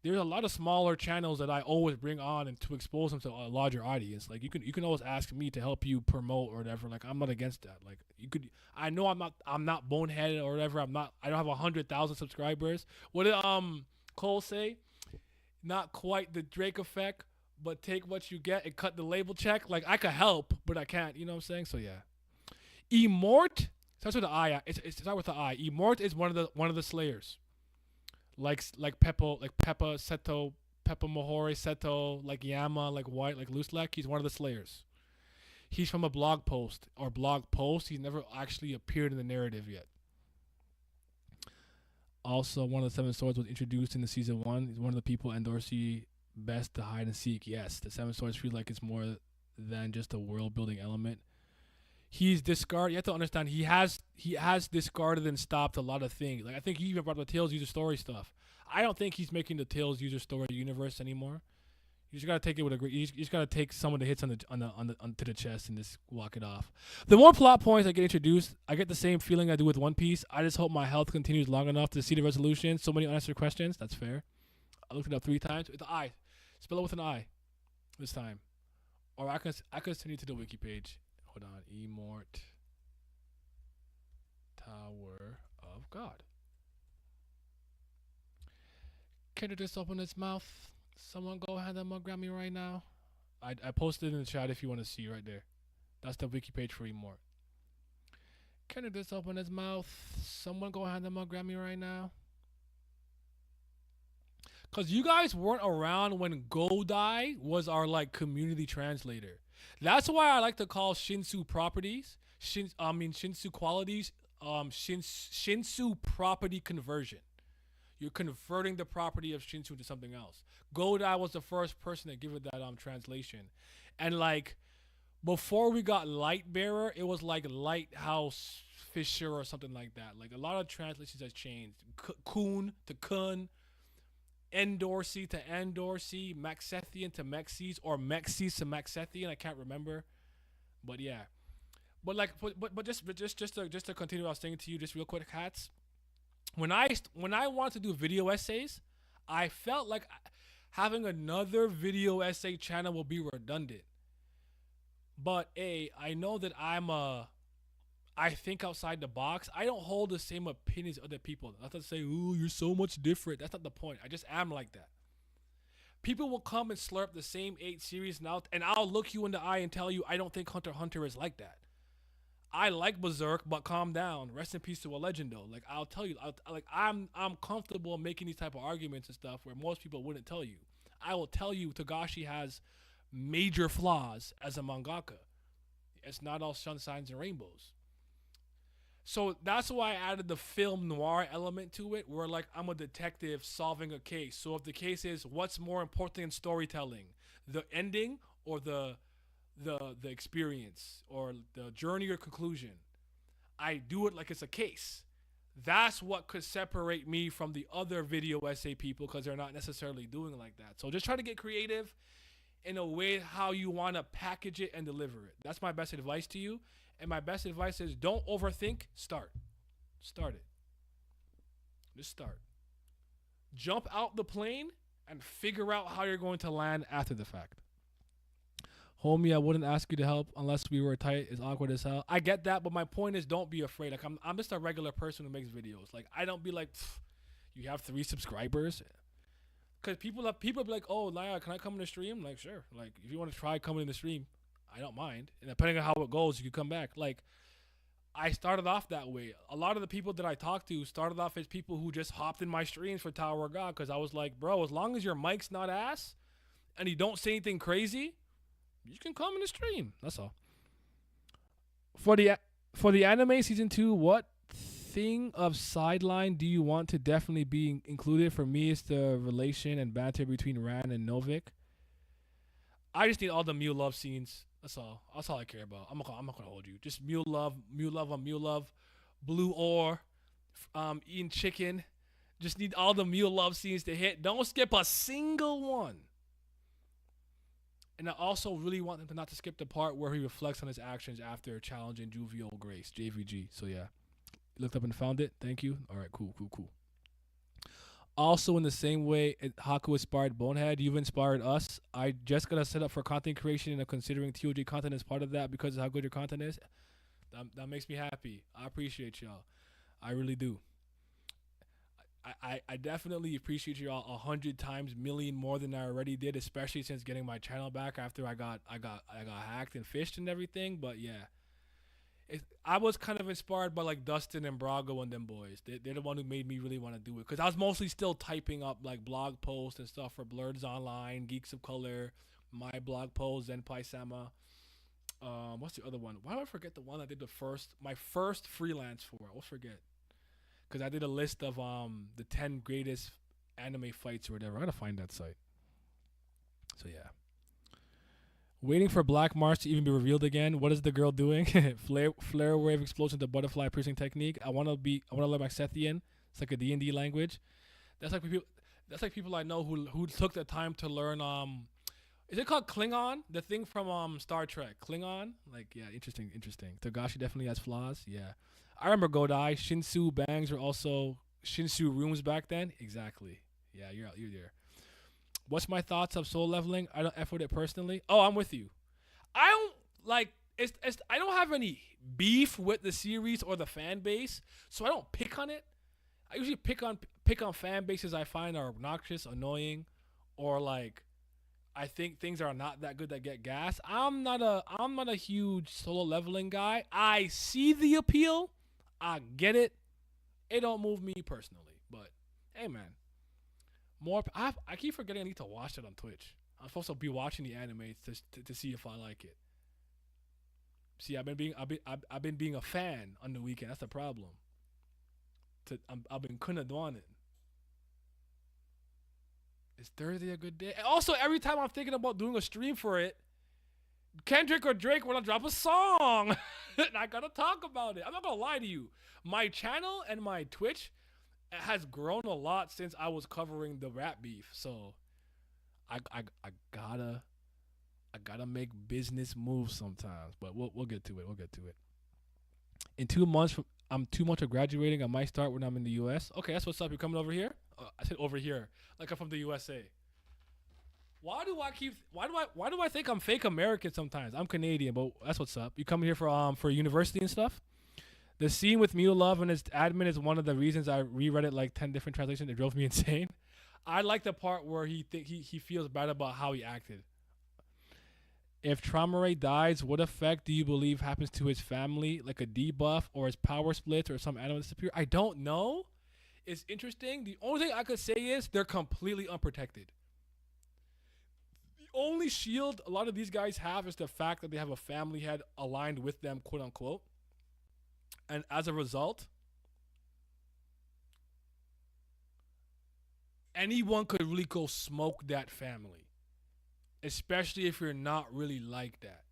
There's a lot of smaller channels that I always bring on and to expose them to a larger audience. Like you can always ask me to help you promote or whatever. Like I'm not against that. Like you could, I know I'm not boneheaded or whatever. I don't have 100,000 subscribers. What did Cole say? Not quite the Drake effect, but take what you get and cut the label check. Like I could help, but I can't. You know what I'm saying? So yeah. Immort starts with the I. It starts with the I. Immort is one of the Slayers. Like Peppo, like Peppa Seto, Peppa Mahore Seto, like Yama, like White, like Looselek. He's one of the Slayers. He's from a blog post. He's never actually appeared in the narrative yet. Also, one of the 7 Swords was introduced in the season 1. He's one of the people Endorsey best to hide and seek. Yes, the 7 Swords feel like it's more than just a world building element. He's discarded. You have to understand he has discarded and stopped a lot of things. Like I think he even brought up the Tales user story stuff. I don't think he's making the Tales user story universe anymore. You just gotta take it with a. You just gotta take some of the hits to the chest and just walk it off. The more plot points I get introduced, I get the same feeling I do with One Piece. I just hope my health continues long enough to see the resolution. So many unanswered questions. That's fair. I looked it up 3 times. With the I. Spell it with an I this time. Or I can send you to the wiki page. Hold on. Immort Tower of God. Can it just open its mouth? Someone go ahead and grab me right now. I posted in the chat if you want to see right there. That's the wiki page for Immort. Can it just open its mouth? Someone go ahead and grab me right now. Because you guys weren't around when Godai was our like community translator. That's why I like to call Shinsu properties, Shinsu qualities, Shinsu property conversion. You're converting the property of Shinsu into something else. Godai was the first person to give it that translation. And like before we got Lightbearer, it was like Lighthouse Fisher or something like that. Like a lot of translations has changed. Kun to Kun. Endorsey to Endorsey, Maxethian to Mexes, or Mexes to Maxethian. I can't remember, but yeah. But like, but just to continue, I was saying to you just real quick, hats. When I wanted to do video essays, I felt like having another video essay channel will be redundant. But I know that I think outside the box. I don't hold the same opinions as other people. Not to say, ooh, you're so much different. That's not the point. I just am like that. People will come and slurp the same 8 series and I'll look you in the eye and tell you I don't think Hunter x Hunter is like that. I like Berserk, but calm down. Rest in peace to a legend, though. Like I'll tell you, I'm comfortable making these type of arguments and stuff where most people wouldn't tell you. I will tell you Togashi has major flaws as a mangaka. It's not all sunshines and rainbows. So that's why I added the film noir element to it, where like I'm a detective solving a case. So if the case is what's more important in storytelling, the ending or the experience or the journey or conclusion, I do it like it's a case. That's what could separate me from the other video essay people because they're not necessarily doing it like that. So just try to get creative in a way how you want to package it and deliver it. That's my best advice to you. And my best advice is don't overthink. Start it. Just start. Jump out the plane and figure out how you're going to land after the fact. Homie, I wouldn't ask you to help unless we were tight. It's awkward as hell. I get that, but my point is don't be afraid. Like I'm just a regular person who makes videos. Like I don't be like, you have 3 subscribers. Because people be like, oh, Laya, can I come in the stream? Like, sure. Like if you want to try coming in the stream, I don't mind. And depending on how it goes, you can come back. Like, I started off that way. A lot of the people that I talked to started off as people who just hopped in my streams for Tower of God because I was like, bro, as long as your mic's not ass and you don't say anything crazy, you can come in the stream. That's all. For the anime season 2, what thing of sideline do you want to definitely be included? For me, it's the relation and banter between Rand and Novik. I just need all the Mew love scenes. That's all. That's all I care about. I'm not gonna hold you. Just Mew love on Mew love, blue ore, eating chicken. Just need all the Mew love scenes to hit. Don't skip a single one. And I also really want them to not to skip the part where he reflects on his actions after challenging Jovial Grace, JVG. So yeah, looked up and found it. Thank you. All right, cool. Also, in the same way Haku inspired Bonehead, you've inspired us. I just got to set up for content creation and considering TOG content as part of that because of how good your content is. That makes me happy. I appreciate y'all. I really do. I definitely appreciate y'all 100 times million more than I already did, especially since getting my channel back after I got hacked and fished and everything. But yeah. I was kind of inspired by like Dustin and Brago and them boys. They're the one who made me really want to do it because I was mostly still typing up like blog posts and stuff for Blurs Online, Geeks of Color, my blog post, Zenpai Sama. What's the other one? Why do I forget the one I did my first freelance for? I always forget because I did a list of the 10 greatest anime fights or whatever. I gotta find that site. So yeah. Waiting for Black Mars to even be revealed again. What is the girl doing? Flare wave explosion to butterfly piercing technique. I wanna learn my Sethian. It's like a D&D language. That's like people I know who took the time to learn is it called Klingon? The thing from Star Trek. Klingon? Like yeah, interesting. Togashi definitely has flaws. Yeah. I remember Godai. Shinsu bangs were also Shinsu rooms back then. Exactly. Yeah, you're there. What's my thoughts of soul leveling? I don't F with it personally. Oh, I'm with you. I don't like I don't have any beef with the series or the fan base, so I don't pick on it. I usually pick on fan bases I find are obnoxious, annoying, or like I think things are not that good that get gas. I'm not a huge solo leveling guy. I see the appeal. I get it. It don't move me personally, but hey man. I keep forgetting I need to watch it on Twitch. I'm supposed to be watching the anime to see if I like it. See, I've been being a fan on the weekend. That's the problem. I've been couldn't doing it. Is Thursday a good day? And also, every time I'm thinking about doing a stream for it, Kendrick or Drake want to drop a song, and I gotta talk about it. I'm not gonna lie to you. My channel and my Twitch has grown a lot since I was covering the rap beef, so I gotta make business moves sometimes. But we'll get to it. In 2 months, I'm 2 months of graduating. I might start when I'm in the U.S. Okay, that's what's up. You're coming over here? I said over here, like I'm from the USA. Why do I think I'm fake American sometimes? I'm Canadian, but that's what's up. You coming here for university and stuff? The scene with Mew Love and his admin is one of the reasons I reread it like 10 different translations. It drove me insane. I like the part where he feels bad about how he acted. If Traumerei dies, what effect do you believe happens to his family? Like a debuff or his power splits or some animal disappear? I don't know. It's interesting. The only thing I could say is they're completely unprotected. The only shield a lot of these guys have is the fact that they have a family head aligned with them, quote unquote. And as a result, anyone could really go smoke that family, especially if you're not really like that.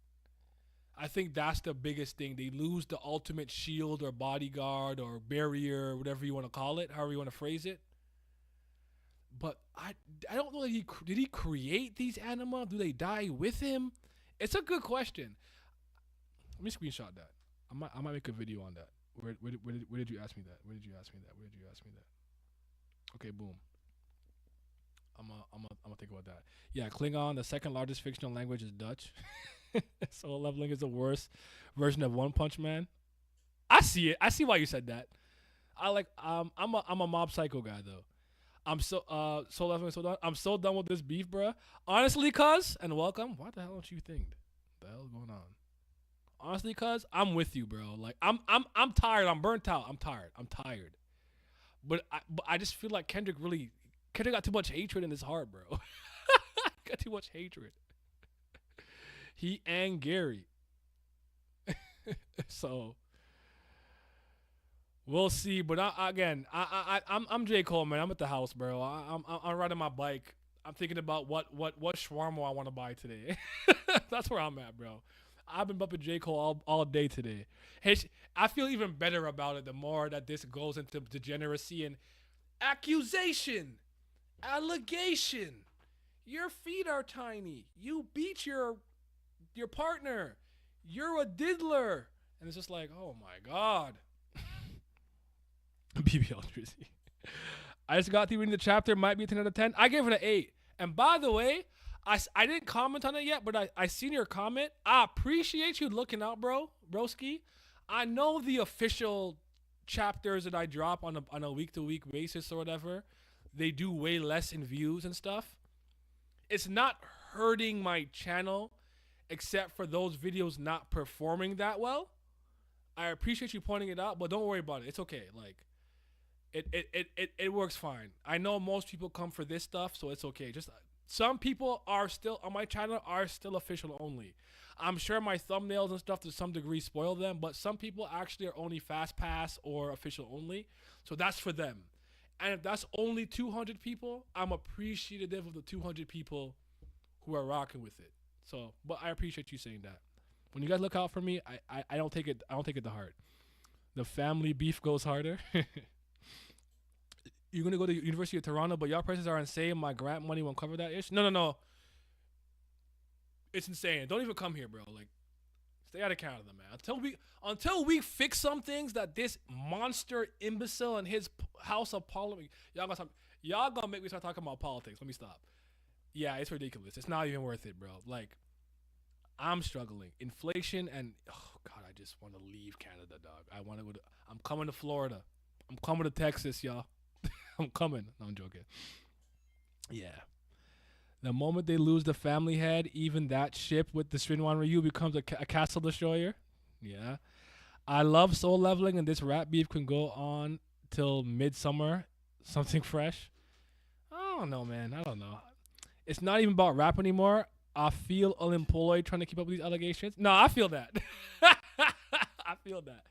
I think that's the biggest thing. They lose the ultimate shield or bodyguard or barrier, whatever you want to call it, however you want to phrase it. But I don't know that did he create these anima? Do they die with him? It's a good question. Let me screenshot that. I might make a video on that. Where did you ask me that? Where did you ask me that? Okay, boom. I'm gonna think about that. Yeah, Klingon, the second largest fictional language, is Dutch. So leveling is the worst version of One Punch Man. I see it. I see why you said that. I'm a Mob Psycho guy though. I'm so leveling so done. I'm so done with this beef, bruh. Honestly, cuz, and welcome. What the hell don't you think? What the hell is going on? Honestly, cuz, I'm with you, bro. Like I'm tired. I'm burnt out. I'm tired. But I just feel like Kendrick got too much hatred in his heart, bro. Got too much hatred. He and Gary. So, We'll see, but I'm J Cole, man. I'm at the house, bro. I'm riding my bike. I'm thinking about what shawarma I want to buy today. That's where I'm at, bro. I've been bumping J Cole all day today. Hey, I feel even better about it the more that this goes into degeneracy and accusation, allegation. Your feet are tiny. You beat your partner. You're a diddler, and it's just like, oh my god. BBL Drizzy. I just got through reading the chapter. Might be a 10 out of 10. I gave it an 8. And by the way, I didn't comment on it yet, but I seen your comment. I appreciate you looking out, broski. I know the official chapters that I drop on a week-to-week basis or whatever, they do way less in views and stuff. It's not hurting my channel except for those videos not performing that well. I appreciate you pointing it out, but don't worry about it. It's okay. Like, it works fine. I know most people come for this stuff, so it's okay. Just some people are still on my channel are still official only. I'm sure my thumbnails and stuff to some degree spoil them, but some people actually are only fast pass or official only. So that's for them. And if that's only 200 people, I'm appreciative of the 200 people who are rocking with it. So, but I appreciate you saying that. When you guys look out for me, I don't take it to heart. The family beef goes harder. You're gonna go to University of Toronto, but y'all prices are insane. My grant money won't cover that ish. No. It's insane. Don't even come here, bro. Like, stay out of Canada, man. Until we fix some things that this monster imbecile and his House of Parliament, y'all gonna make me start talking about politics. Let me stop. Yeah, it's ridiculous. It's not even worth it, bro. Like, I'm struggling. Inflation and oh god, I just want to leave Canada, dog. I'm coming to Florida. I'm coming to Texas, y'all. I'm coming. No, I'm joking. Yeah. The moment they lose the family head, even that ship with the Shinwan Ryu becomes a castle destroyer. Yeah. I love soul leveling, and this rap beef can go on till midsummer. Something fresh. I don't know, man. I don't know. It's not even about rap anymore. I feel unemployed trying to keep up with these allegations. No, I feel that. I feel that.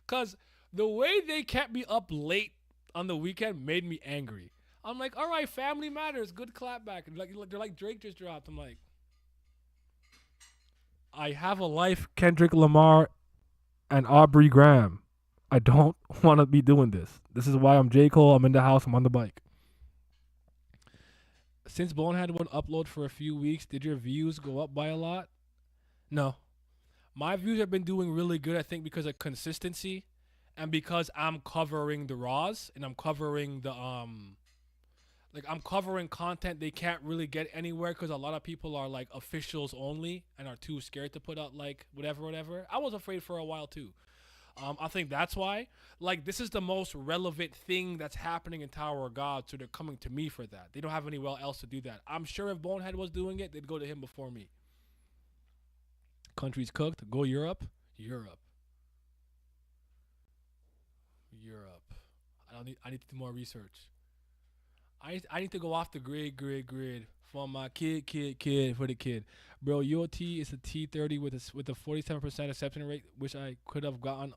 Because the way they kept me up late on the weekend made me angry. I'm like, all right, family matters. Good clapback. They're like, Drake just dropped. I'm like, I have a life, Kendrick Lamar and Aubrey Graham. I don't want to be doing this. This is why I'm J. Cole. I'm in the house. I'm on the bike. Since Bonehead won't upload for a few weeks, did your views go up by a lot? No. My views have been doing really good, I think, because of consistency and because I'm covering the Raws and I'm covering the I'm covering content they can't really get anywhere because a lot of people are like officials only and are too scared to put out like whatever. I was afraid for a while too. I think that's why. Like, this is the most relevant thing that's happening in Tower of God, so they're coming to me for that. They don't have anywhere else to do that. I'm sure if Bonehead was doing it, they'd go to him before me. Countries cooked. Go Europe. I need to do more research. I need to go off the grid for my kid for the kid. Bro, UOT is a T30 with a 47% acceptance rate, which I could have gone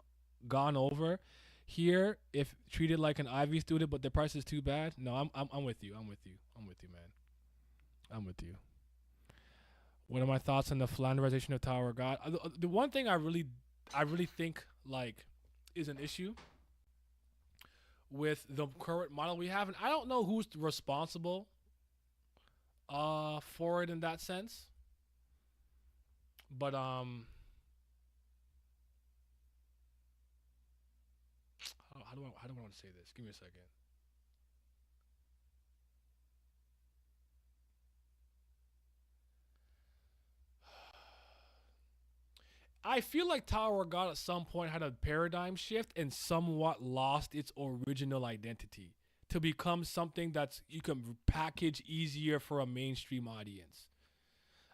over here if treated like an Ivy student, but the price is too bad. No, I'm with you. I'm with you, man. I'm with you. What are my thoughts on the flanderization of Tower of God? The one thing I really think like is an issue with the current model we have, and I don't know who's responsible for it in that sense. But how do I want to say this? Give me a second. I feel like Tower of God at some point had a paradigm shift and somewhat lost its original identity to become something that's you can package easier for a mainstream audience.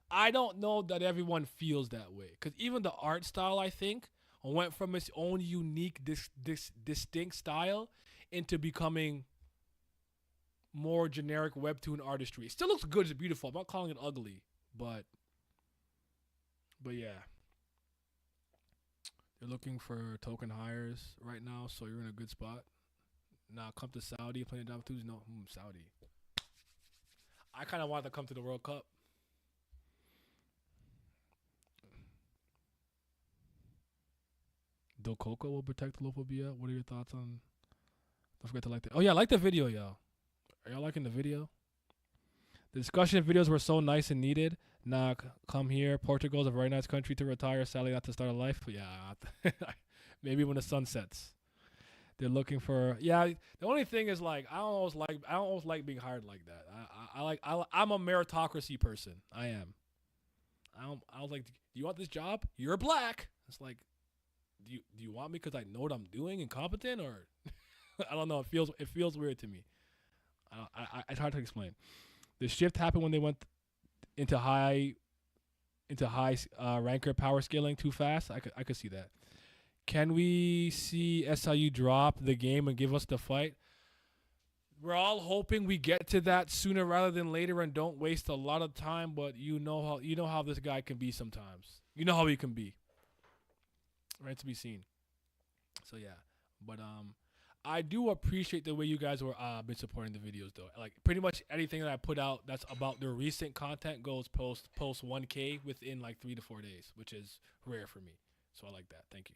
I don't know that everyone feels that way because even the art style, I think, went from its own unique, distinct style into becoming more generic webtoon artistry. It still looks good, it's beautiful. I'm not calling it ugly, but yeah. They're looking for token hires right now, so you're in a good spot. Now come to Saudi playing Dom Twos. No, Saudi. I kind of wanted to come to the World Cup. Del Coco will protect the local BL. What are your thoughts on? Don't forget to like the. Oh yeah, like the video, y'all. Are y'all liking the video? The discussion videos were so nice and needed. Nah, come here. Portugal's a very nice country to retire. Sadly, not to start a life. But yeah, maybe when the sun sets. They're looking for. Yeah, the only thing is like I don't always like being hired like that. I'm a meritocracy person. I am. I was like, do you want this job? You're black. It's like, do you want me because I know what I'm doing and competent, or I don't know. It feels weird to me. It's hard to explain. The shift happened when they went into high ranker power scaling too fast. I could see that. Can we see SIU drop the game and give us the fight? We're all hoping we get to that sooner rather than later and don't waste a lot of time. But you know how this guy can be sometimes. You know how he can be. Right, to be seen. So yeah, but I do appreciate the way you guys were been supporting the videos though. Like pretty much anything that I put out that's about the recent content goes post 1K within like 3 to 4 days, which is rare for me. So I like that. Thank you.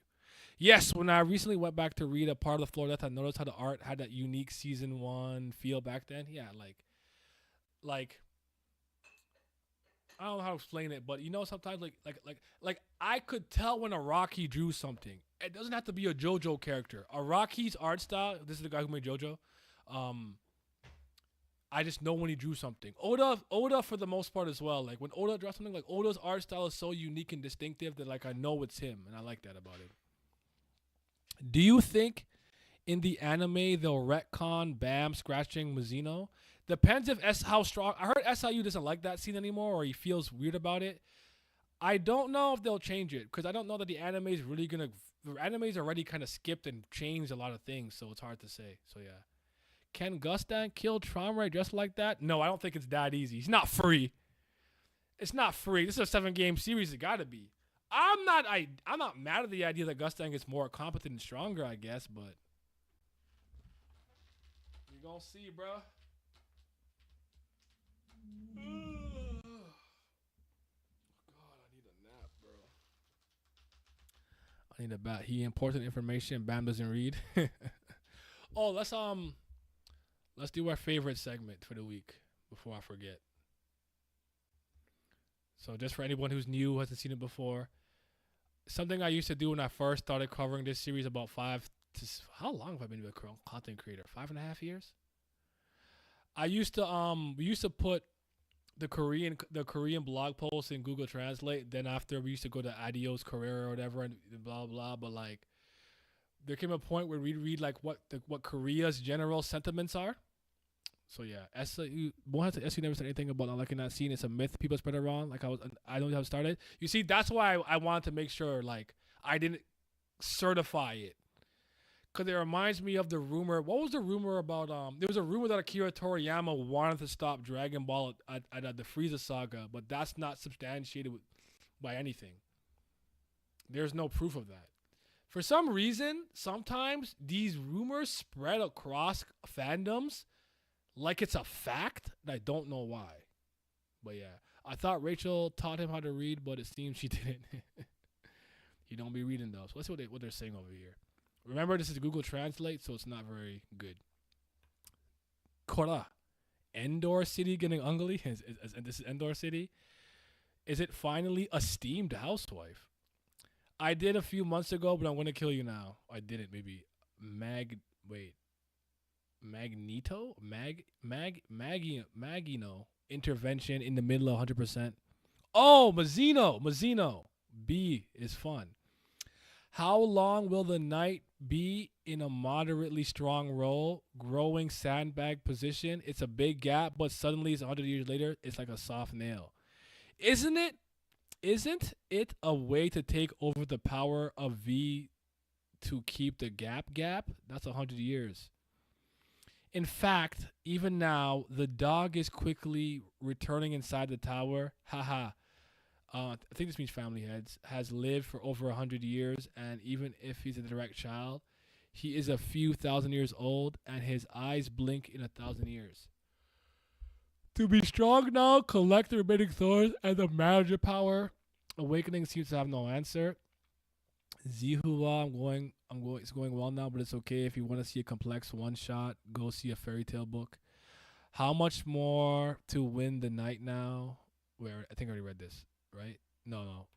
Yes, when I recently went back to read a part of the Floor Death, I noticed how the art had that unique season 1 feel back then. Yeah, like I don't know how to explain it, but you know sometimes like I could tell when Araki drew something. It doesn't have to be a JoJo character. Araki's art style, this is the guy who made JoJo. I just know when he drew something. Oda for the most part as well. Like when Oda draws something, like Oda's art style is so unique and distinctive that like I know it's him, and I like that about it. Do you think in the anime they'll retcon Bam scratching Mizuno? Depends if how strong. I heard SIU doesn't like that scene anymore, or he feels weird about it. I don't know if they'll change it because I don't know that the anime is really gonna. The anime's already kind of skipped and changed a lot of things, so it's hard to say. So yeah, can Gustang kill Traumerei just like that? No, I don't think it's that easy. He's not free. It's not free. This is a 7-game series. It gotta be. I'm not mad at the idea that Gustang is more competent and stronger, I guess, but you're gonna see, bro. God, I need a nap, bro. I need a bat. He important information Bam doesn't read. Oh, let's do our favorite segment for the week before I forget. So just for anyone who's new, who hasn't seen it before, something I used to do when I first started covering this series about how long have I been a content creator? 5.5 years. We used to put the Korean blog posts in Google Translate. Then after we used to go to Adios Korea or whatever and blah blah. But like, there came a point where we'd read like what Korea's general sentiments are. So yeah, SIU never said anything about not liking that scene. It's a myth people spread around. Like I don't know how it started. You see, that's why I wanted to make sure like I didn't certify it. Because it reminds me of the rumor. What was the rumor about? There was a rumor that Akira Toriyama wanted to stop Dragon Ball at the Frieza saga, but that's not substantiated by anything. There's no proof of that. For some reason, sometimes these rumors spread across fandoms like it's a fact, and I don't know why. But yeah, I thought Rachel taught him how to read, but it seems she didn't. He don't be reading those. So let's see what they're saying over here. Remember, this is Google Translate, so it's not very good. Kora. Endor City getting ugly? This is Endor City? Is it finally a steamed housewife? I did a few months ago, but I'm going to kill you now. I didn't, maybe. Magneto? Magino. Intervention in the middle of 100%. Oh, Mazzino. B is fun. How long will the knight be in a moderately strong role, growing sandbag position? It's a big gap, but suddenly it's 100 years later, it's like a soft nail. Isn't it a way to take over the power of V to keep the gap? That's 100 years. In fact, even now, the dog is quickly returning inside the tower. Haha. I think this means family heads, has lived for over 100 years, and even if he's a direct child, he is a few thousand years old, and his eyes blink in 1,000 years. To be strong now, collect the remaining thorns and the manager power. Awakening seems to have no answer. Zihua, it's going well now, but it's okay. If you want to see a complex one shot, go see a fairy tale book. How much more to win the night now? Where I think I already read this, right? No.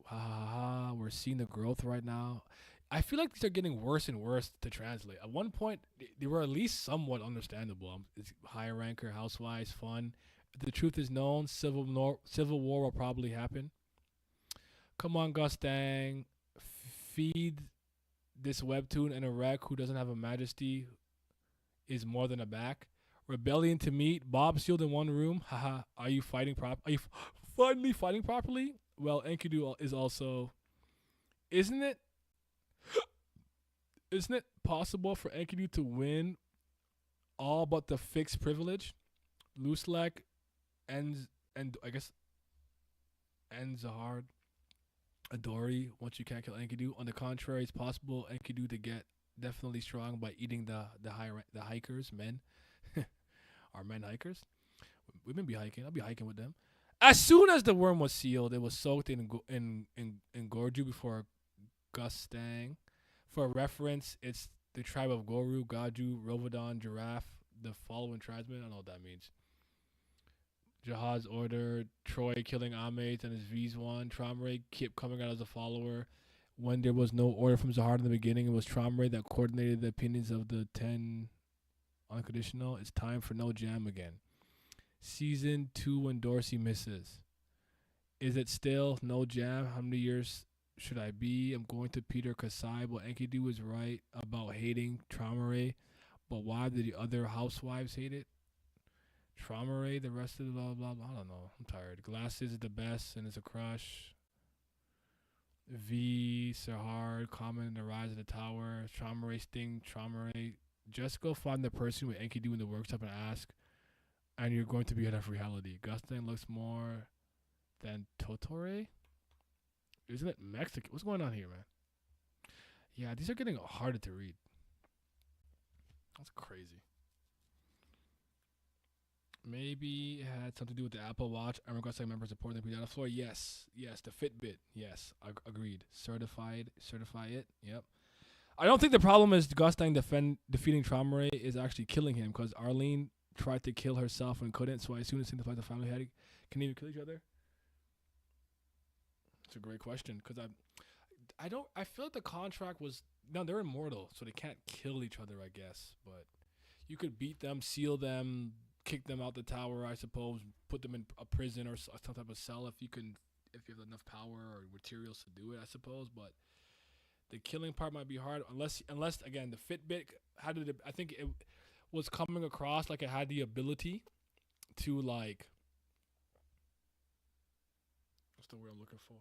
Ha ha ha. We're seeing the growth right now. I feel like these are getting worse and worse to translate. At one point, they were at least somewhat understandable. It's higher ranker, housewives, fun. If the truth is known, civil war will probably happen. Come on, Gustang. Feed this webtoon, and a wreck who doesn't have a majesty is more than a back. Rebellion to meet. Bob sealed in one room. Haha. Are you fighting Are you finally fighting properly? Well, Enkidu is also. Isn't it possible for Enkidu to win all but the fixed privilege? Looselek and I guess and Zahard Adori once you can't kill Enkidu. On the contrary, it's possible Enkidu to get definitely strong by eating the hikers, men. Are men hikers? Women be hiking. I'll be hiking with them. As soon as the worm was sealed, it was soaked in Gorju before Gustang. For reference, it's the tribe of Goru, Gaju, Rovodon, Giraffe, the following tribesmen. I don't know what that means. Jahad's order, Troy killing Amates and his V's one. Traumerei kept coming out as a follower. When there was no order from Zahard in the beginning, it was Traumerei that coordinated the opinions of the 10 unconditional. It's time for no jam again. Season 2 when Dorsey misses. Is it still no jam? How many years should I be? I'm going to Peter Kasai, but Enkidu is right about hating Traumerei. But why did the other housewives hate it? Traumerei, the rest of the blah, blah, blah. I don't know. I'm tired. Glasses is the best and it's a crush. V, Sahar, comment the rise of the tower. Traumerei, Sting, Traumerei. Just go find the person with Enkidu in the workshop and ask, and you're going to be out of reality. Gustang looks more than Totore? Isn't it Mexican? What's going on here, man? Yeah, these are getting harder to read. That's crazy. Maybe it had something to do with the Apple Watch. I'm going to say members supporting the Bidau floor. Yes, the Fitbit. Yes, agreed. Certify it. Yep. I don't think the problem is Gustang defeating Traumerei is actually killing him, because Arlene tried to kill herself and couldn't. So I assume it signifies the family had can even kill each other. It's a great question, because I feel like the contract was they're immortal, so they can't kill each other, I guess. But you could beat them, seal them, kick them out the tower, I suppose, put them in a prison or some type of cell if you have enough power or materials to do it, I suppose. But the killing part might be hard unless again the Fitbit I think it was coming across like it had the ability to like what's the word I'm looking for?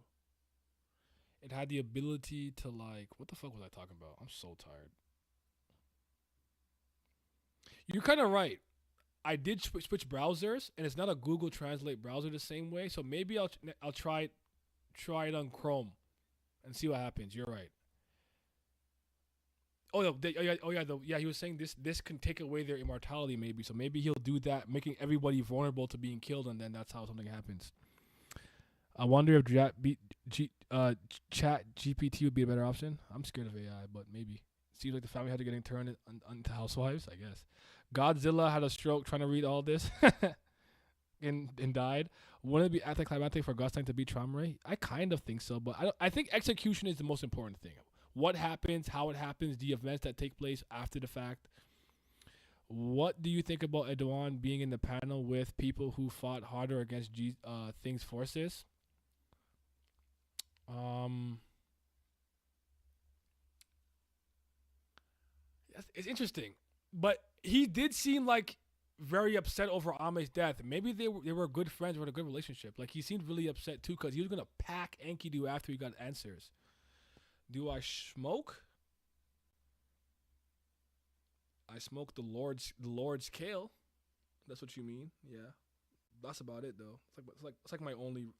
It had the ability to like what the fuck was I talking about? I'm so tired. You're kind of right. I did switch browsers, and it's not a Google Translate browser the same way. So maybe I'll try it on Chrome and see what happens. You're right. He was saying this can take away their immortality, maybe. So maybe he'll do that, making everybody vulnerable to being killed, and then that's how something happens. I wonder if Chat GPT would be a better option. I'm scared of AI, but maybe. Seems like the family had to getting turned into housewives, I guess. Godzilla had a stroke trying to read all this and died. Wouldn't it be anticlimactic for Gustang to beat Traumerei? I kind of think so, but I think execution is the most important thing. What happens, how it happens, the events that take place after the fact. What do you think about Edouard being in the panel with people who fought harder against Thing's forces? It's interesting, but he did seem like very upset over Ame's death. Maybe they were good friends, with a good relationship. Like he seemed really upset too, because he was gonna pack Enkidu after he got answers. Do I smoke? I smoke the Lord's kale. That's what you mean? Yeah, that's about it though. It's like my only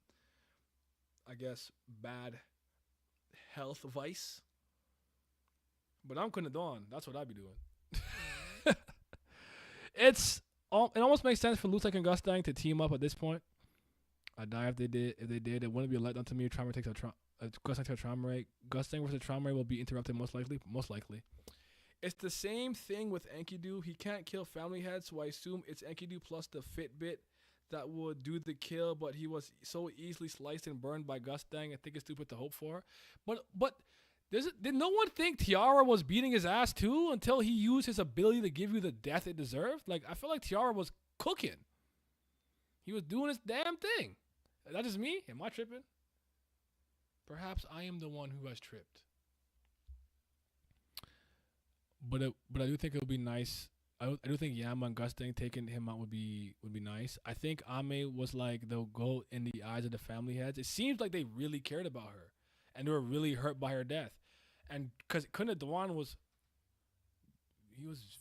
I guess, bad health vice. But I'm couldn't dawn. That's what I'd be doing. It almost makes sense for Lusek and Gustang to team up at this point. I'd die if they did. If they did, it wouldn't be a letdown to me. Traumerei takes out Gustang takes out Traumerei. Gustang versus Traumerei will be interrupted most likely. Most likely. It's the same thing with Enkidu. He can't kill family heads, so I assume it's Enkidu plus the Fitbit that would do the kill, but he was so easily sliced and burned by Gustang. I think it's stupid to hope for. But did no one think Tiara was beating his ass too until he used his ability to give you the death it deserved? Like, I feel like Tiara was cooking. He was doing his damn thing. Is that just me? Am I tripping? Perhaps I am the one who has tripped. But I do think it would be nice. I do think Yama and Gustang taking him out would be nice. I think Ame was like the goat in the eyes of the family heads. It seems like they really cared about her, and they were really hurt by her death. And because Kuna Dewan was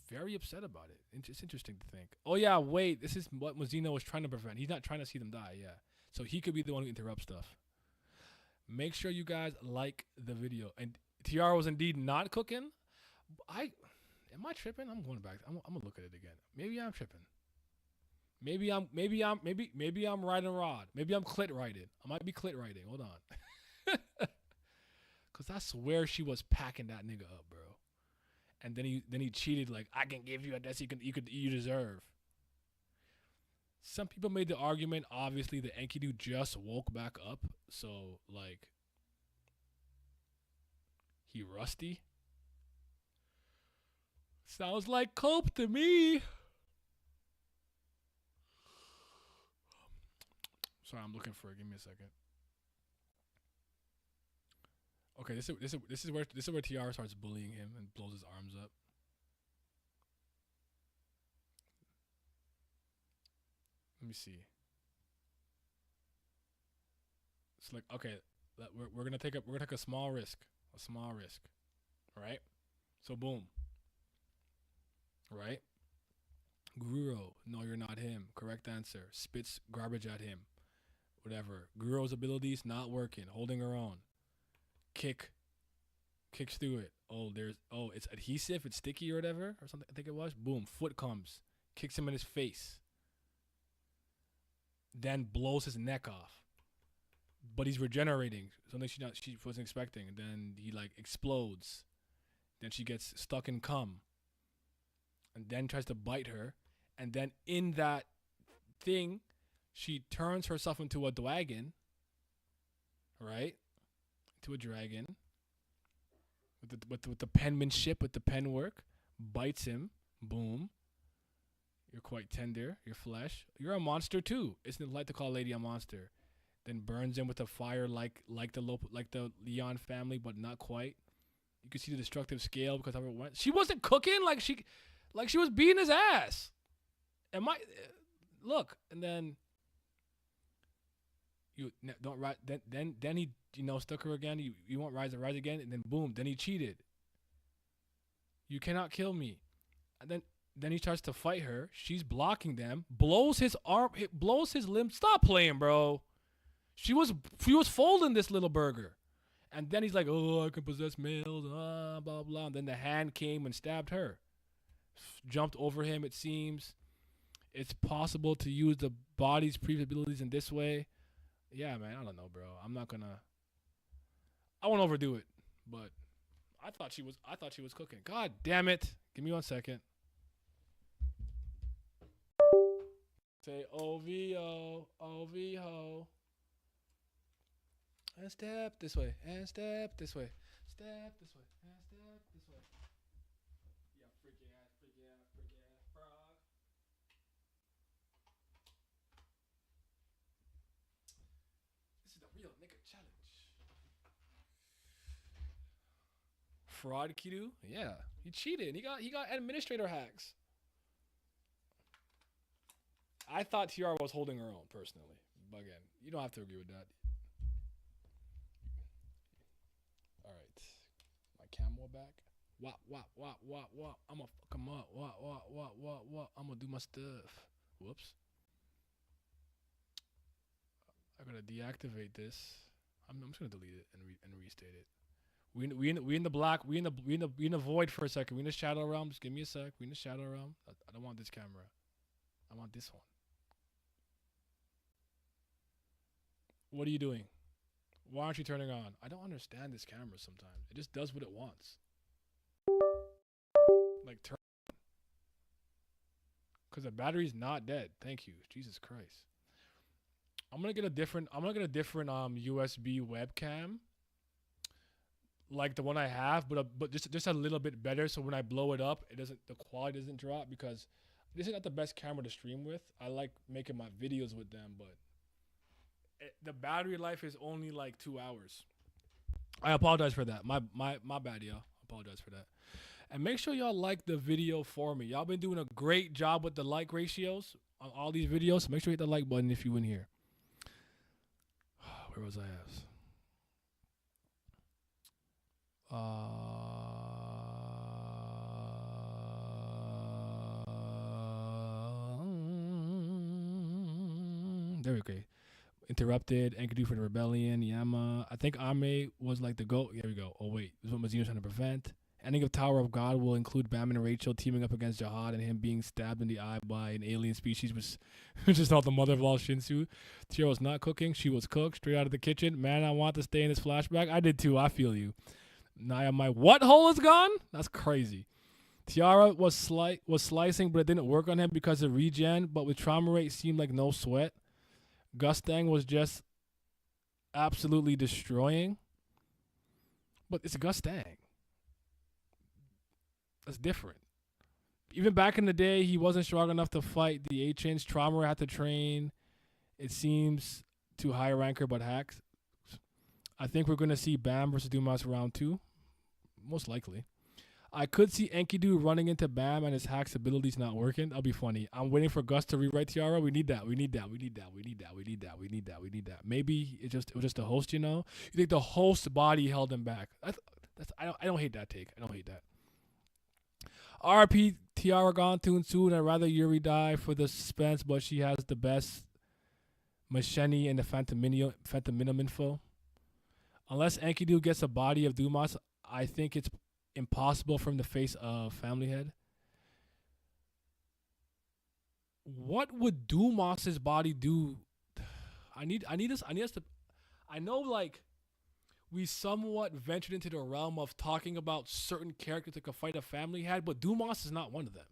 very upset about it. It's interesting to think. Oh yeah, wait, this is what Mazino was trying to prevent. He's not trying to see them die. Yeah, so he could be the one who interrupts stuff. Make sure you guys like the video. And Tiara was indeed not cooking. Am I tripping? I'm going back. I'm gonna look at it again. Maybe I'm tripping. Maybe I'm riding rod. Maybe I'm clit riding. I might be clit riding. Hold on. Cause I swear she was packing that nigga up, bro. And then he cheated like, I can give you a death you deserve. Some people made the argument, obviously, the Enkidu just woke back up, so like he rusty. Sounds like cope to me. Sorry, I'm looking for it. Give me a second. Okay, this is where Tiara starts bullying him and blows his arms up. Let me see. It's like, okay, we're gonna take a small risk, right? So boom. Right? Guro, no, you're not him. Correct answer. Spits garbage at him. Whatever. Guro's abilities not working. Holding her own. Kicks through it. It's adhesive. It's sticky or whatever or something. I think it was. Boom. Foot comes. Kicks him in his face. Then blows his neck off. But he's regenerating. Something she wasn't expecting. And then he like explodes. Then she gets stuck in cum. And then tries to bite her. And then in that thing, she turns herself into a dragon. Right? To a dragon. With the penmanship, with the pen work. Bites him. Boom. You're quite tender. Your flesh. You're a monster too. Isn't it like to call a lady a monster? Then burns him with a fire like the Leon family, but not quite. You can see the destructive scale because of her went. She wasn't cooking like she was beating his ass. Look, and then you don't rise. Then he stuck her again. You won't rise again, and then boom. Then he cheated. You cannot kill me, and then he starts to fight her. She's blocking them. Blows his arm. Blows his limb. Stop playing, bro. She was folding this little burger, and then he's like, "Oh, I can possess males." Blah blah. And then the hand came and stabbed her. Jumped over him. It seems it's possible to use the body's previous abilities in this way. Yeah, man. I don't know, bro. I won't overdo it, but I thought she was cooking. God damn it! Give me 1 second. Say OVO, OVO. And step this way, and step this way, step this way, and step this way. Yeah, freaky ass frog. This is the real nigga challenge. Fraud Kidu? Yeah, he cheated. He got administrator hacks. I thought Tiara was holding her own personally, but again, you don't have to agree with that. All right, my camel back. Wop. I'ma fuck him up. Wop. I'ma do my stuff. Whoops. I gotta deactivate this. I'm just gonna delete it and restate it. We in the black. We in the void for a second. We in the shadow realm. Just give me a sec. We in the shadow realm. I don't want this camera. I want this one. What are you doing? Why aren't you turning on? I don't understand this camera sometimes. It just does what it wants. Like turn. Because the battery's not dead. Thank you. Jesus Christ. I'm gonna get a different USB webcam. Like the one I have, but just a little bit better. So when I blow it up, the quality doesn't drop, because this is not the best camera to stream with. I like making my videos with them, but the battery life is only like 2 hours. I apologize for that. My bad, y'all. I apologize for that. And make sure y'all like the video for me. Y'all been doing a great job with the like ratios on all these videos. So make sure you hit the like button if you in here. Where was I at? There we go. Interrupted. Enkidu for the rebellion. Yama. I think Ame was like the GOAT. There we go. Oh wait, this is what Mazino's trying to prevent. Ending of Tower of God will include Bam and Rachel teaming up against Jihad and him being stabbed in the eye by an alien species, which is not the mother of all Shinsu. Tira was not cooking. She was cooked straight out of the kitchen. Man, I want to stay in this flashback. I did too. I feel you. Naya, my what hole is gone? That's crazy. Tiara was slicing, but it didn't work on him because of regen. But with Traumerei, it seemed like no sweat. Gustang was just absolutely destroying. But it's Gustang. That's different. Even back in the day, he wasn't strong enough to fight the ancients. Traumerei had to train, it seems, to high ranker but hacks. I think we're going to see Bam versus Dumas round 2. Most likely. I could see Enkidu running into Bam and his hacks abilities not working. That'll be funny. I'm waiting for Gus to rewrite Tiara. We need that. Maybe it was just the host, you know? You think the host body held him back. I don't hate that take. I don't hate that. RP Tiara gone too soon. I'd rather Yuri die for the suspense, but she has the best Macheni and the Phantom Minimum info. Unless Enkidu gets a body of Dumas, I think it's impossible for him to face a family head. What would Dumas's body do? I need us to. I know, like, we somewhat ventured into the realm of talking about certain characters that could fight a family head, but Dumas is not one of them.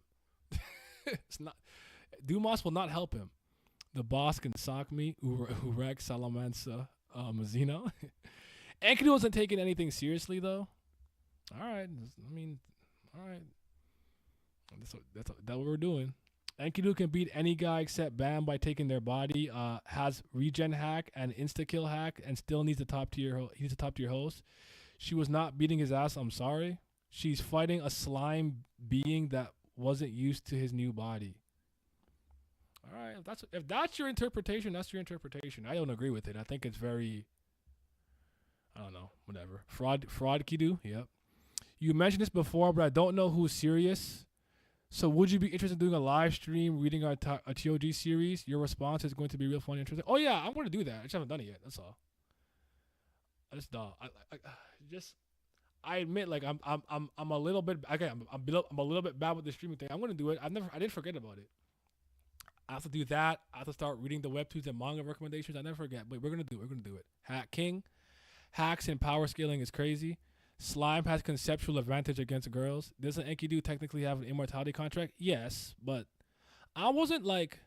It's not. Dumas will not help him. The boss can sock me. Urek Salamanca Mazzino. Enkidu wasn't taking anything seriously, though. All right. I mean, all right. That's what we're doing. Enkidu can beat any guy except Bam by taking their body. Has regen hack and insta kill hack, and still needs a top tier. He's a top tier host. She was not beating his ass. I'm sorry. She's fighting a slime being that wasn't used to his new body. All right. If that's your interpretation, that's your interpretation. I don't agree with it. I think it's very. I don't know. Whatever. Fraud Kidu. Yep. You mentioned this before, but I don't know who's serious. So would you be interested in doing a live stream reading our TOG series? Your response is going to be real funny and interesting. Oh yeah, I'm going to do that. I just haven't done it yet. That's all. I admit, like, I'm a little bit, again, I'm a little bit bad with the streaming thing. I'm going to do it. I didn't forget about it. I have to do that. I have to start reading the webtoons and manga recommendations. I never forget, but we're going to do it. We're going to do it. Hack King. Hacks and power scaling is crazy. Slime has conceptual advantage against girls. Doesn't Enkidu technically have an immortality contract? Yes, but I wasn't like.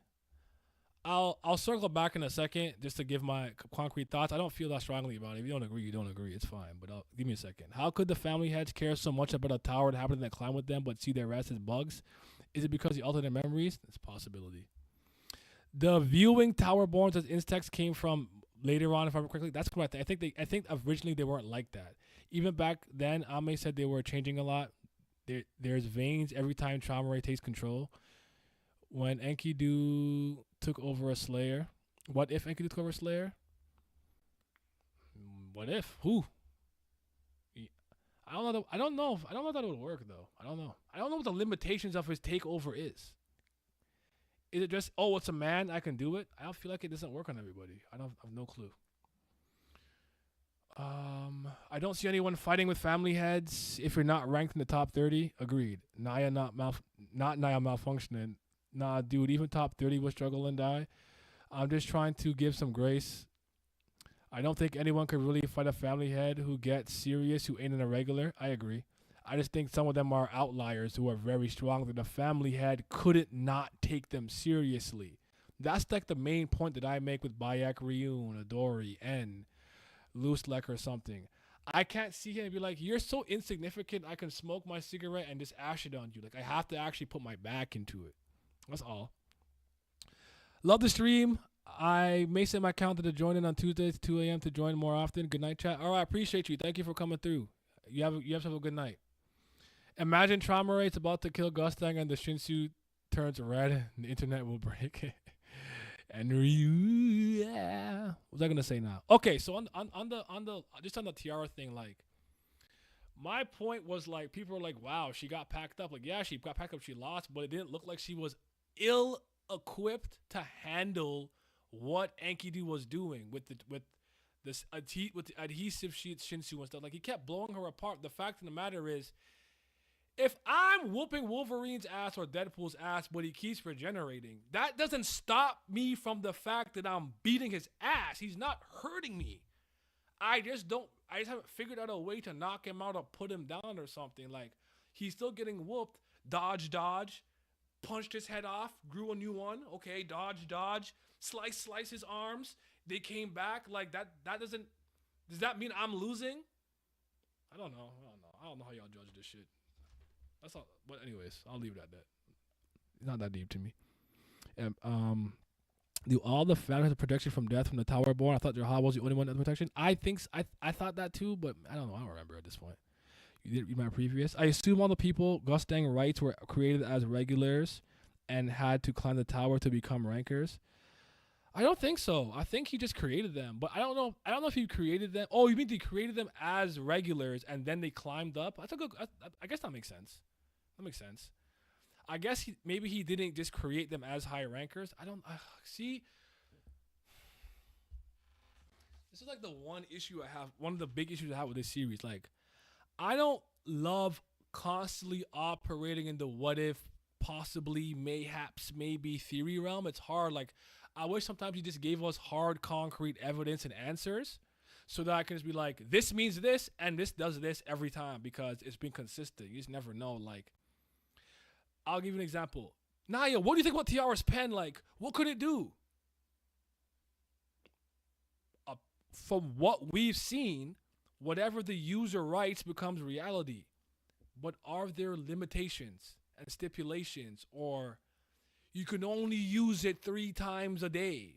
I'll circle back in a second just to give my concrete thoughts. I don't feel that strongly about it. If you don't agree, you don't agree. It's fine, but give me a second. How could the family heads care so much about a tower that happened to climb with them but see their rest as bugs? Is it because they alter their memories? It's a possibility. The viewing Towerborns as insects came from later on, if I remember correctly. That's correct. I think originally they weren't like that. Even back then, Ame said they were changing a lot. There's veins every time Traumerei takes control. When Enkidu took over a Slayer. What if Enkidu took over a Slayer? What if? Who? I don't know if that would work, though. I don't know. I don't know what the limitations of his takeover is. Is it just, it's a man, I can do it? I don't feel like it doesn't work on everybody. I have no clue. I don't see anyone fighting with family heads if you're not ranked in the top 30. Agreed. Not Naya malfunctioning. Nah, dude, even top 30 will struggle and die. I'm just trying to give some grace. I don't think anyone could really fight a family head who gets serious, who ain't in a regular. I agree. I just think some of them are outliers who are very strong that a family head couldn't not take them seriously. That's like the main point that I make with Bayak Ryun, Adori, N, Loose Lek or something. I can't see him and be like, you're so insignificant, I can smoke my cigarette and just ash it on you. Like, I have to actually put my back into it. That's all. Love the stream. I may set my calendar to join in on Tuesdays, 2 a.m. to join more often. Good night, chat. All right, I appreciate you. Thank you for coming through. You have yourself a good night. Imagine Traumerei is about to kill Gustang and the Shinsu turns red and the internet will break. And Ryu, yeah. What was I gonna say now? Okay, so on the tiara thing, like, my point was like, people were like, wow, she got packed up. Like, yeah, she got packed up, she lost, but it didn't look like she was ill-equipped to handle what Enkidu was doing with the adhesive sheet Shinsu and stuff. Like, he kept blowing her apart. The fact of the matter is, if I'm whooping Wolverine's ass or Deadpool's ass, but he keeps regenerating, that doesn't stop me from the fact that I'm beating his ass. He's not hurting me. I just haven't figured out a way to knock him out or put him down or something. Like, he's still getting whooped. Dodge, punched his head off, grew a new one. Okay, dodge, slice his arms. They came back. Like, that doesn't, does that mean I'm losing? I don't know. I don't know how y'all judge this shit. That's all. But anyways, I'll leave it at that. It's not that deep to me. Do all the families have protection from death from the Tower Born? I thought Jahal was the only one that had protection. I think I thought that too, but I don't know. I don't remember at this point. You did read my previous. I assume all the people Gustang rights were created as regulars and had to climb the tower to become rankers. I don't think so. I think he just created them, but I don't know. I don't know if he created them. Oh, you mean he created them as regulars and then they climbed up? I guess that makes sense. That makes sense. I guess maybe he didn't just create them as high rankers. I don't see. This is like the one issue I have. One of the big issues I have with this series. Like, I don't love constantly operating in the what if, possibly, mayhaps, maybe theory realm. It's hard. Like, I wish sometimes he just gave us hard, concrete evidence and answers so that I can just be like, this means this and this does this every time because it's been consistent. You just never know. Like, I'll give you an example. Naya, what do you think about Tiara's pen? Like, what could it do? From what we've seen, whatever the user writes becomes reality. But are there limitations and stipulations, or you can only use it 3 times a day?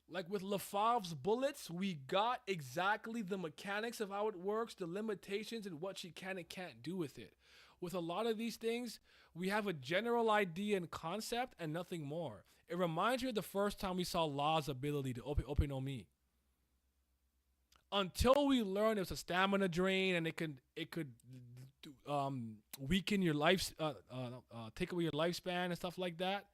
Like with Lefauve's bullets, we got exactly the mechanics of how it works, the limitations, and what she can and can't do with it. With a lot of these things, we have a general idea and concept and nothing more. It reminds me of the first time we saw Law's ability to open no mi. Until we learned it was a stamina drain and it could weaken your life, take away your lifespan and stuff like that.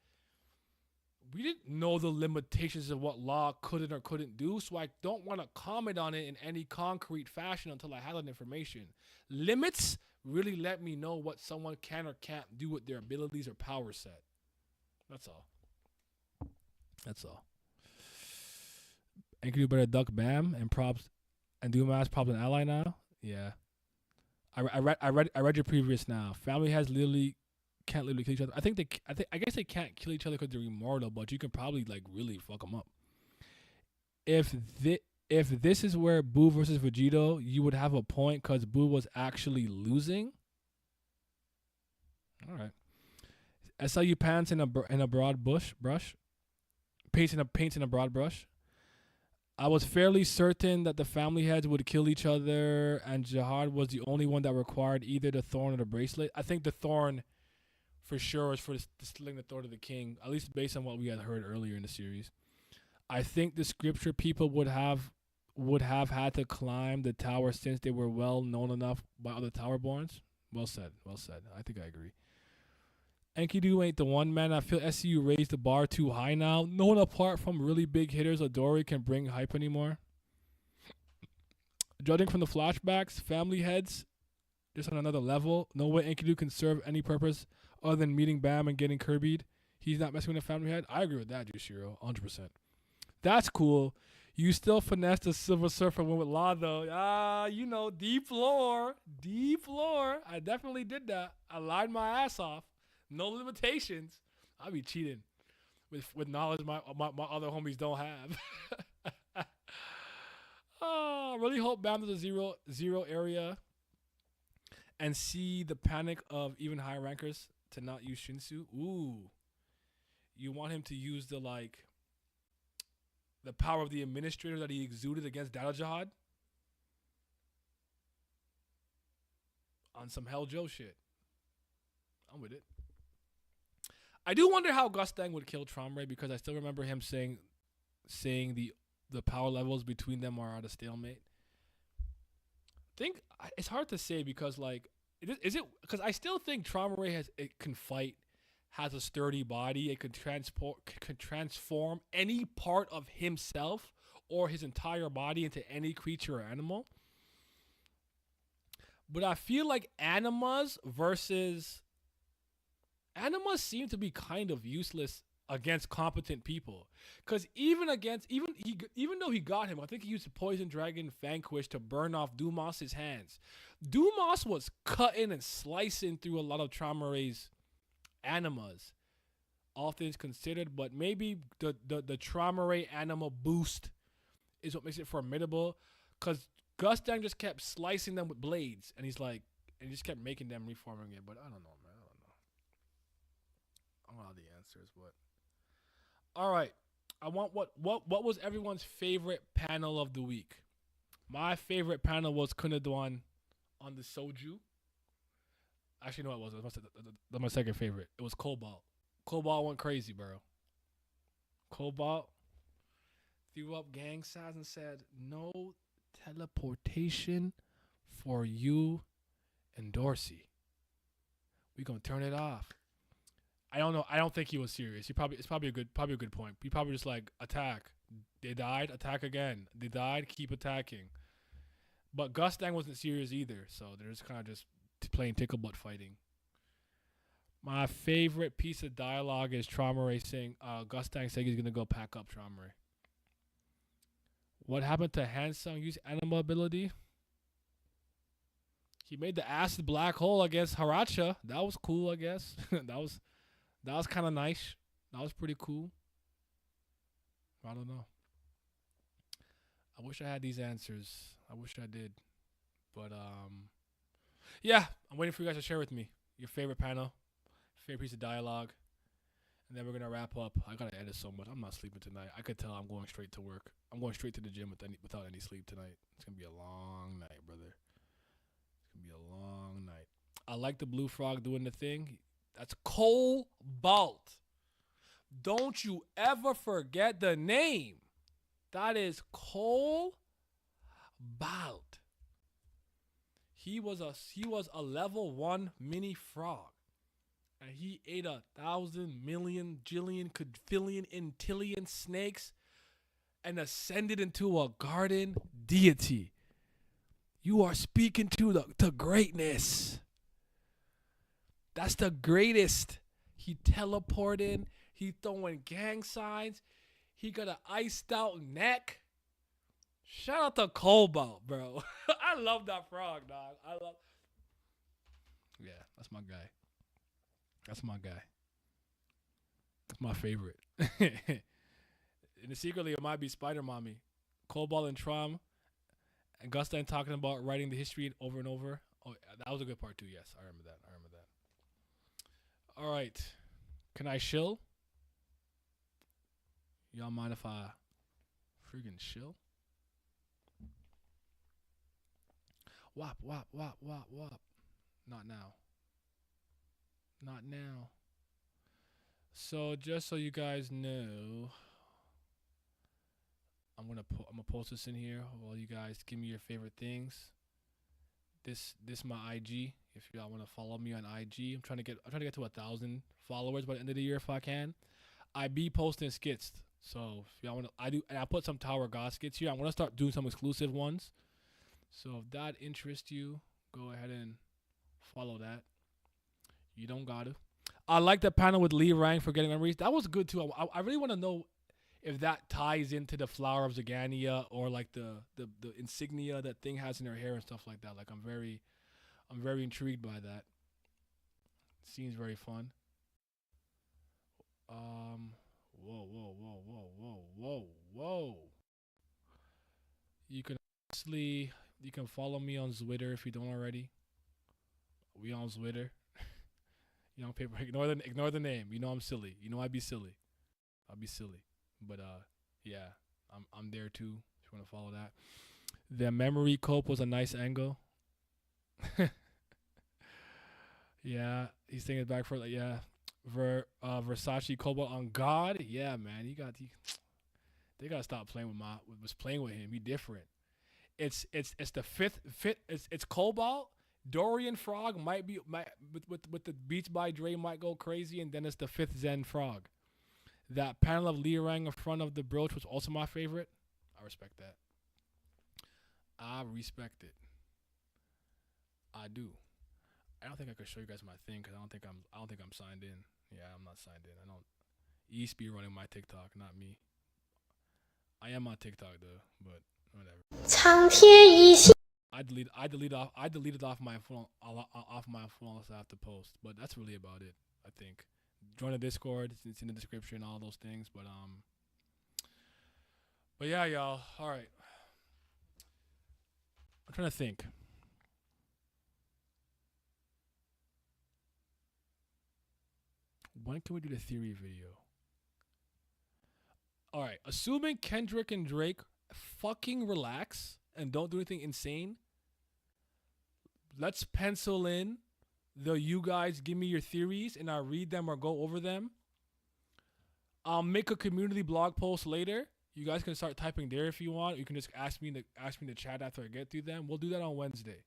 We didn't know the limitations of what Law could or couldn't do, so I don't want to comment on it in any concrete fashion until I have that information. Limits really let me know what someone can or can't do with their abilities or power set. That's all. And can you better duck Bam and props and Dumas props an ally now? Yeah. I read your previous now. Family has literally can't literally kill each other. I guess they can't kill each other because they're immortal, but you can probably like really fuck them up. If this is where Boo versus Vegito, you would have a point because Boo was actually losing. All right. SLU pants in a broad brush. Paints in a broad brush. I was fairly certain that the family heads would kill each other, and Jihad was the only one that required either the thorn or the bracelet. I think the thorn, for sure, is for distilling the thorn of the king, at least based on what we had heard earlier in the series. I think the scripture people would have had to climb the tower since they were well known enough by other Towerborns. Well said. I think I agree. Enkidu ain't the one, man. I feel SCU raised the bar too high now. No one apart from really big hitters or Dory can bring hype anymore. Judging from the flashbacks, family heads just on another level. No way Enkidu can serve any purpose other than meeting Bam and getting Kirby'd. He's not messing with a family head. I agree with that, Jushiro, 100%. That's cool. You still finessed the Silver Surfer one with Law, though. You know, deep lore. Deep lore. I definitely did that. I lied my ass off. No limitations. I be cheating with knowledge my other homies don't have. I really hope Bam does a zero area and see the panic of even high rankers to not use Shinsu. Ooh. You want him to use the power of the administrator that he exuded against Data Jihad? On some Hell Joe shit. I'm with it. I do wonder how Gustang would kill Traumerei because I still remember him saying the power levels between them are at a stalemate. Think it's hard to say because is it because I still think Traumerei can fight, has a sturdy body, it could transform any part of himself or his entire body into any creature or animal. But I feel like animas seem to be kind of useless against competent people. Because even though he got him, I think he used the Poison Dragon Vanquish to burn off Dumas's hands. Dumas was cutting and slicing through a lot of Traumerei's animas, all things considered. But maybe the Traumerei anima boost is what makes it formidable. Because Gustang just kept slicing them with blades, and he just kept making them, reforming it. But I don't know, man. I don't know the answers, but all right. I want what was everyone's favorite panel of the week? My favorite panel was Kunadwan on the Soju. Actually, no, it wasn't. That's my second favorite. It was COLBALT. COLBALT went crazy, bro. COLBALT threw up gang signs and said, "No teleportation for you and Dorsey. We gonna turn it off." I don't know. I don't think he was serious. It's probably a good point. He probably just attack. They died, attack again. They died, keep attacking. But Gustang wasn't serious either, so they're just kind of just playing tickle butt fighting. My favorite piece of dialogue is Traumerei saying, Gustang saying he's gonna go pack up Traumerei. What happened to Hansung use anima ability? He made the acid black hole against Haracha. That was cool, I guess. That was kind of nice. That was pretty cool. I don't know. I wish I had these answers. I wish I did. But, yeah. I'm waiting for you guys to share with me your favorite panel, favorite piece of dialogue. And then we're going to wrap up. I got to edit so much. I'm not sleeping tonight. I could tell I'm going straight to work. I'm going straight to the gym without any sleep tonight. It's going to be a long night, brother. It's going to be a long night. I like the blue frog doing the thing. That's COLBALT. Don't you ever forget the name. That is COLBALT. He was a level 1 mini frog. And he ate 1,000 million jillion quadrillion intillion snakes and ascended into a garden deity. You are speaking to the greatness. That's the greatest. He teleported. He throwing gang signs. He got an iced out neck. Shout out to COLBALT, bro. I love that frog, dog. Yeah, that's my guy. That's my guy. That's my favorite. And secretly, it might be Spider Mommy. COLBALT and Traum. And Gustang talking about writing the history over and over. Oh, that was a good part too. Yes, I remember that. All right. Can I shill? Y'all mind if I friggin' shill? Wop, wop, wop, wop, wop. Not now. Not now. So just so you guys know, I'm gonna post this in here while you guys give me your favorite things. This my IG. If y'all want to follow me on IG, I'm trying to get to 1,000 followers by the end of the year if I can. I be posting skits, so if y'all want to, I put some Tower God skits here. I'm gonna start doing some exclusive ones So if that interests you, go ahead and follow that. You don't got to. I like the panel with Lee Rang for getting memories. That was good too. I really want to know if that ties into the flower of Zagania or like the insignia that thing has in her hair and stuff like that. Like I'm very intrigued by that. Seems very fun. Whoa. You can follow me on Twitter if you don't already. We on Twitter. You know, paper. Ignore the name. You know I'm silly. You know I'd be silly. I'll be silly. But yeah, I'm there too. If you want to follow that. The memory cope was a nice angle. Yeah, he's taking it back for like yeah. Versace Cobalt on God. Yeah, man. They gotta stop playing with him. He different. It's the fifth it's Cobalt. Dorian Frog might with the Beats by Dre might go crazy, and then it's the fifth Zen Frog. That panel of Lee Rang in front of the brooch was also my favorite. I respect that. I respect it. I do. I don't think I could show you guys my thing because I don't think I'm signed in. Yeah, I'm not signed in. I don't. East be running my TikTok, not me. I am on TikTok though, but whatever. I deleted off my phone so I have to post. But that's really about it. I think. Join the Discord. It's in the description. All those things. But yeah, y'all. All right. I'm trying to think. When can we do the theory video? All right. Assuming Kendrick and Drake fucking relax and don't do anything insane, let's pencil in you guys give me your theories and I'll read them or go over them. I'll make a community blog post later. You guys can start typing there if you want. You can just ask me in the chat after I get through them. We'll do that on Wednesday.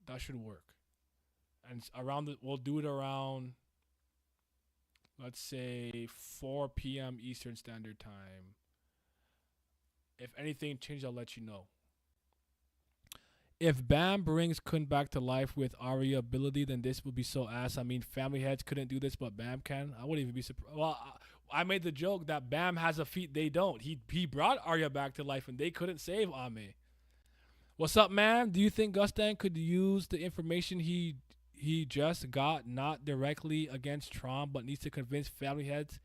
That should work. And we'll do it around, let's say 4 p.m. Eastern Standard Time. If anything changes, I'll let you know. If Bam brings Kun back to life with Aria ability, then this would be so ass. I mean, Family Heads couldn't do this, but Bam can. I wouldn't even be surprised. Well, I made the joke that Bam has a feat they don't. He brought Arya back to life, and they couldn't save Ame. What's up, man? Do you think Gustang could use the information he just got not directly against Traum, but needs to convince Family Heads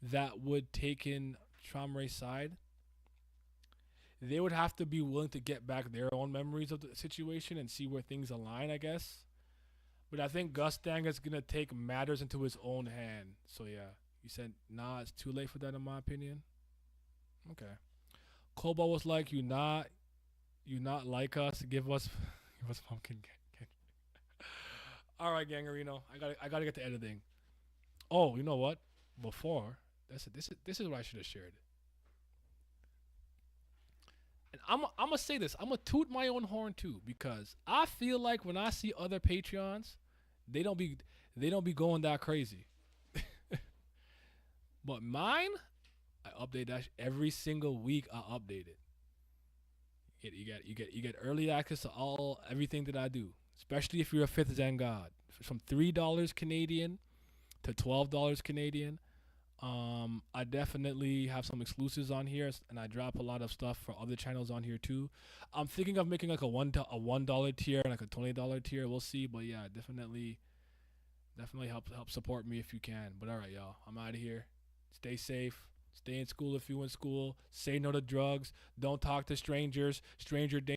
that would take in Traumerei's side? They would have to be willing to get back their own memories of the situation and see where things align, I guess. But I think Gustang is going to take matters into his own hand. So, yeah. You said, nah, it's too late for that, in my opinion. Okay. Cobalt was like, you not like us. Give us pumpkin cake. All right, Gangarino. I gotta get to editing. Oh, you know what? Before, this is what I should have shared. And I'm gonna say this. I'm gonna toot my own horn too, because I feel like when I see other Patreons, they don't be going that crazy. But mine, I update that every single week. I update it. You get early access to everything that I do, especially if you're a fifth Zen God. From $3 Canadian to $12 Canadian. I definitely have some exclusives on here, and I drop a lot of stuff for other channels on here too. I'm thinking of making like a $1 tier and like a $20 tier. We'll see, but yeah, definitely help support me if you can. But all right, y'all, I'm out of here. Stay safe. Stay in school if you in school. Say no to drugs. Don't talk to strangers. Stranger danger.